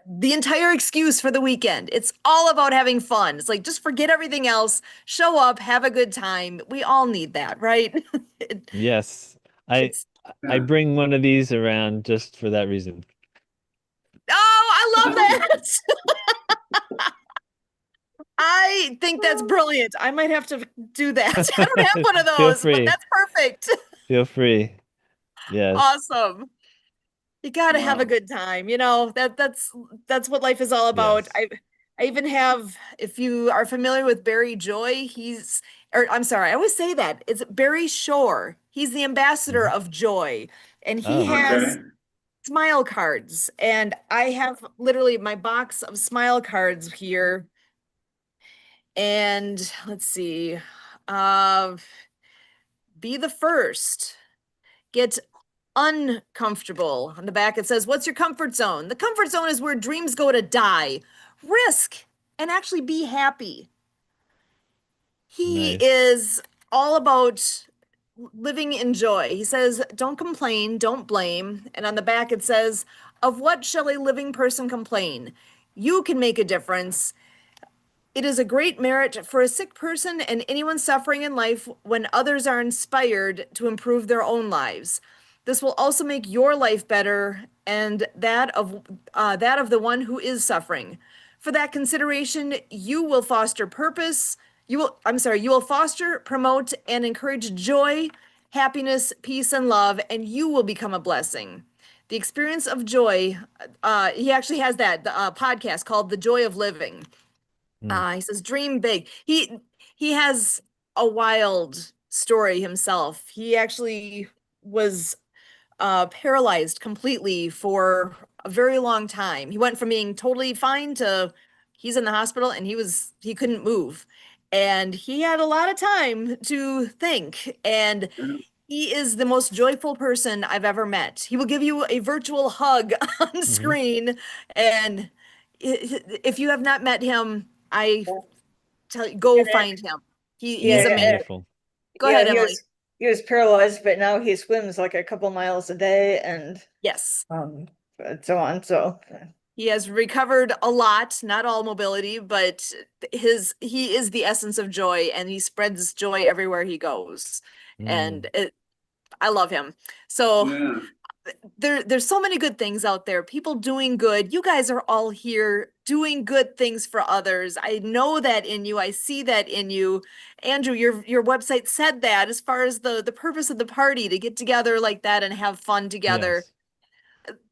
the entire excuse for the weekend. It's all about having fun. It's like, just forget everything else, show up, have a good time. We all need that, right? Yes. I bring one of these around just for that reason. Oh, I love that. I think that's brilliant. I might have to do that. I don't have one of Feel those, but free. that's perfect. Feel free. Yes. Awesome. You got to have a good time. That's what life is all about. Yes. I even have, if you are familiar with Barry Joy, I'm sorry, I always say that. It's Barry Shore. He's the ambassador of joy, and he has smile cards. And I have literally my box of smile cards here. And let's see, be the first, get uncomfortable. On the back, it says, what's your comfort zone? The comfort zone is where dreams go to die. Risk and actually be happy. He is all about living in joy. He says, don't complain, don't blame. And on the back, it says, of what shall a living person complain? You can make a difference. It is a great merit for a sick person and anyone suffering in life when others are inspired to improve their own lives. This will also make your life better and that of the one who is suffering. For that consideration, you will foster purpose. You will foster, promote, and encourage joy, happiness, peace, and love, and you will become a blessing. The experience of joy, he actually has that podcast called The Joy of Living. He says, dream big. He has a wild story himself. He actually was paralyzed completely for a very long time. He went from being totally fine to he's in the hospital and he couldn't move. and he had a lot of time to think. And he is the most joyful person I've ever met. He will give you a virtual hug on screen. And if you have not met him, I tell you, go find him. He's Yeah, amazing. Wonderful. Go ahead, he Emily. he was paralyzed, but now he swims like a couple miles a day and Yes. so on. So He has recovered a lot, not all mobility, but he is the essence of joy, and he spreads joy everywhere he goes. And I love him. So Yeah. there's so many good things out there, people doing good. You guys are all here doing good things for others. I know that in you. I see that in you. Andrew, your website said that as far as the purpose of the party, to get together like that and have fun together. Yes.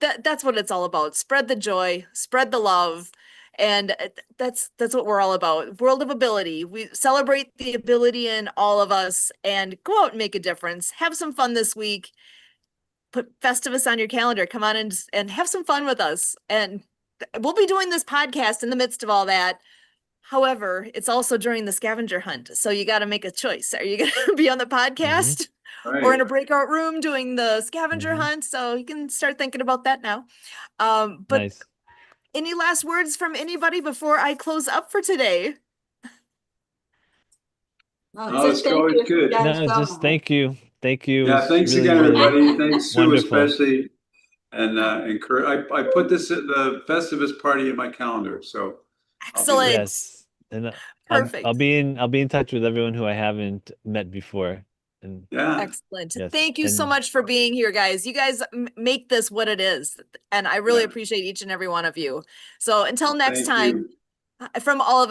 That's what it's all about. Spread the joy, spread the love. And that's what we're all about. World of ability. We celebrate the ability in all of us and go out and make a difference. Have some fun this week. Put Festivus on your calendar. Come on and have some fun with us. And we'll be doing this podcast in the midst of all that. However, it's also during the scavenger hunt. So you got to make a choice. Are you going to be on the podcast or in a breakout room doing the scavenger hunt? So you can start thinking about that now. But Nice. any last words from anybody before I close up for today? It's always good. No, just thank you. Thank you. Yeah, thanks again, everybody. Thanks, Sue, Wonderful. especially. And I put this at the Festivus party in my calendar. So excellent. Yes. And Perfect. I'll be in touch with everyone who I haven't met before. And Excellent. yes, Thank you so and- much for being here, guys. You guys make this what it is. And I really appreciate each and every one of you. So until next time, from all of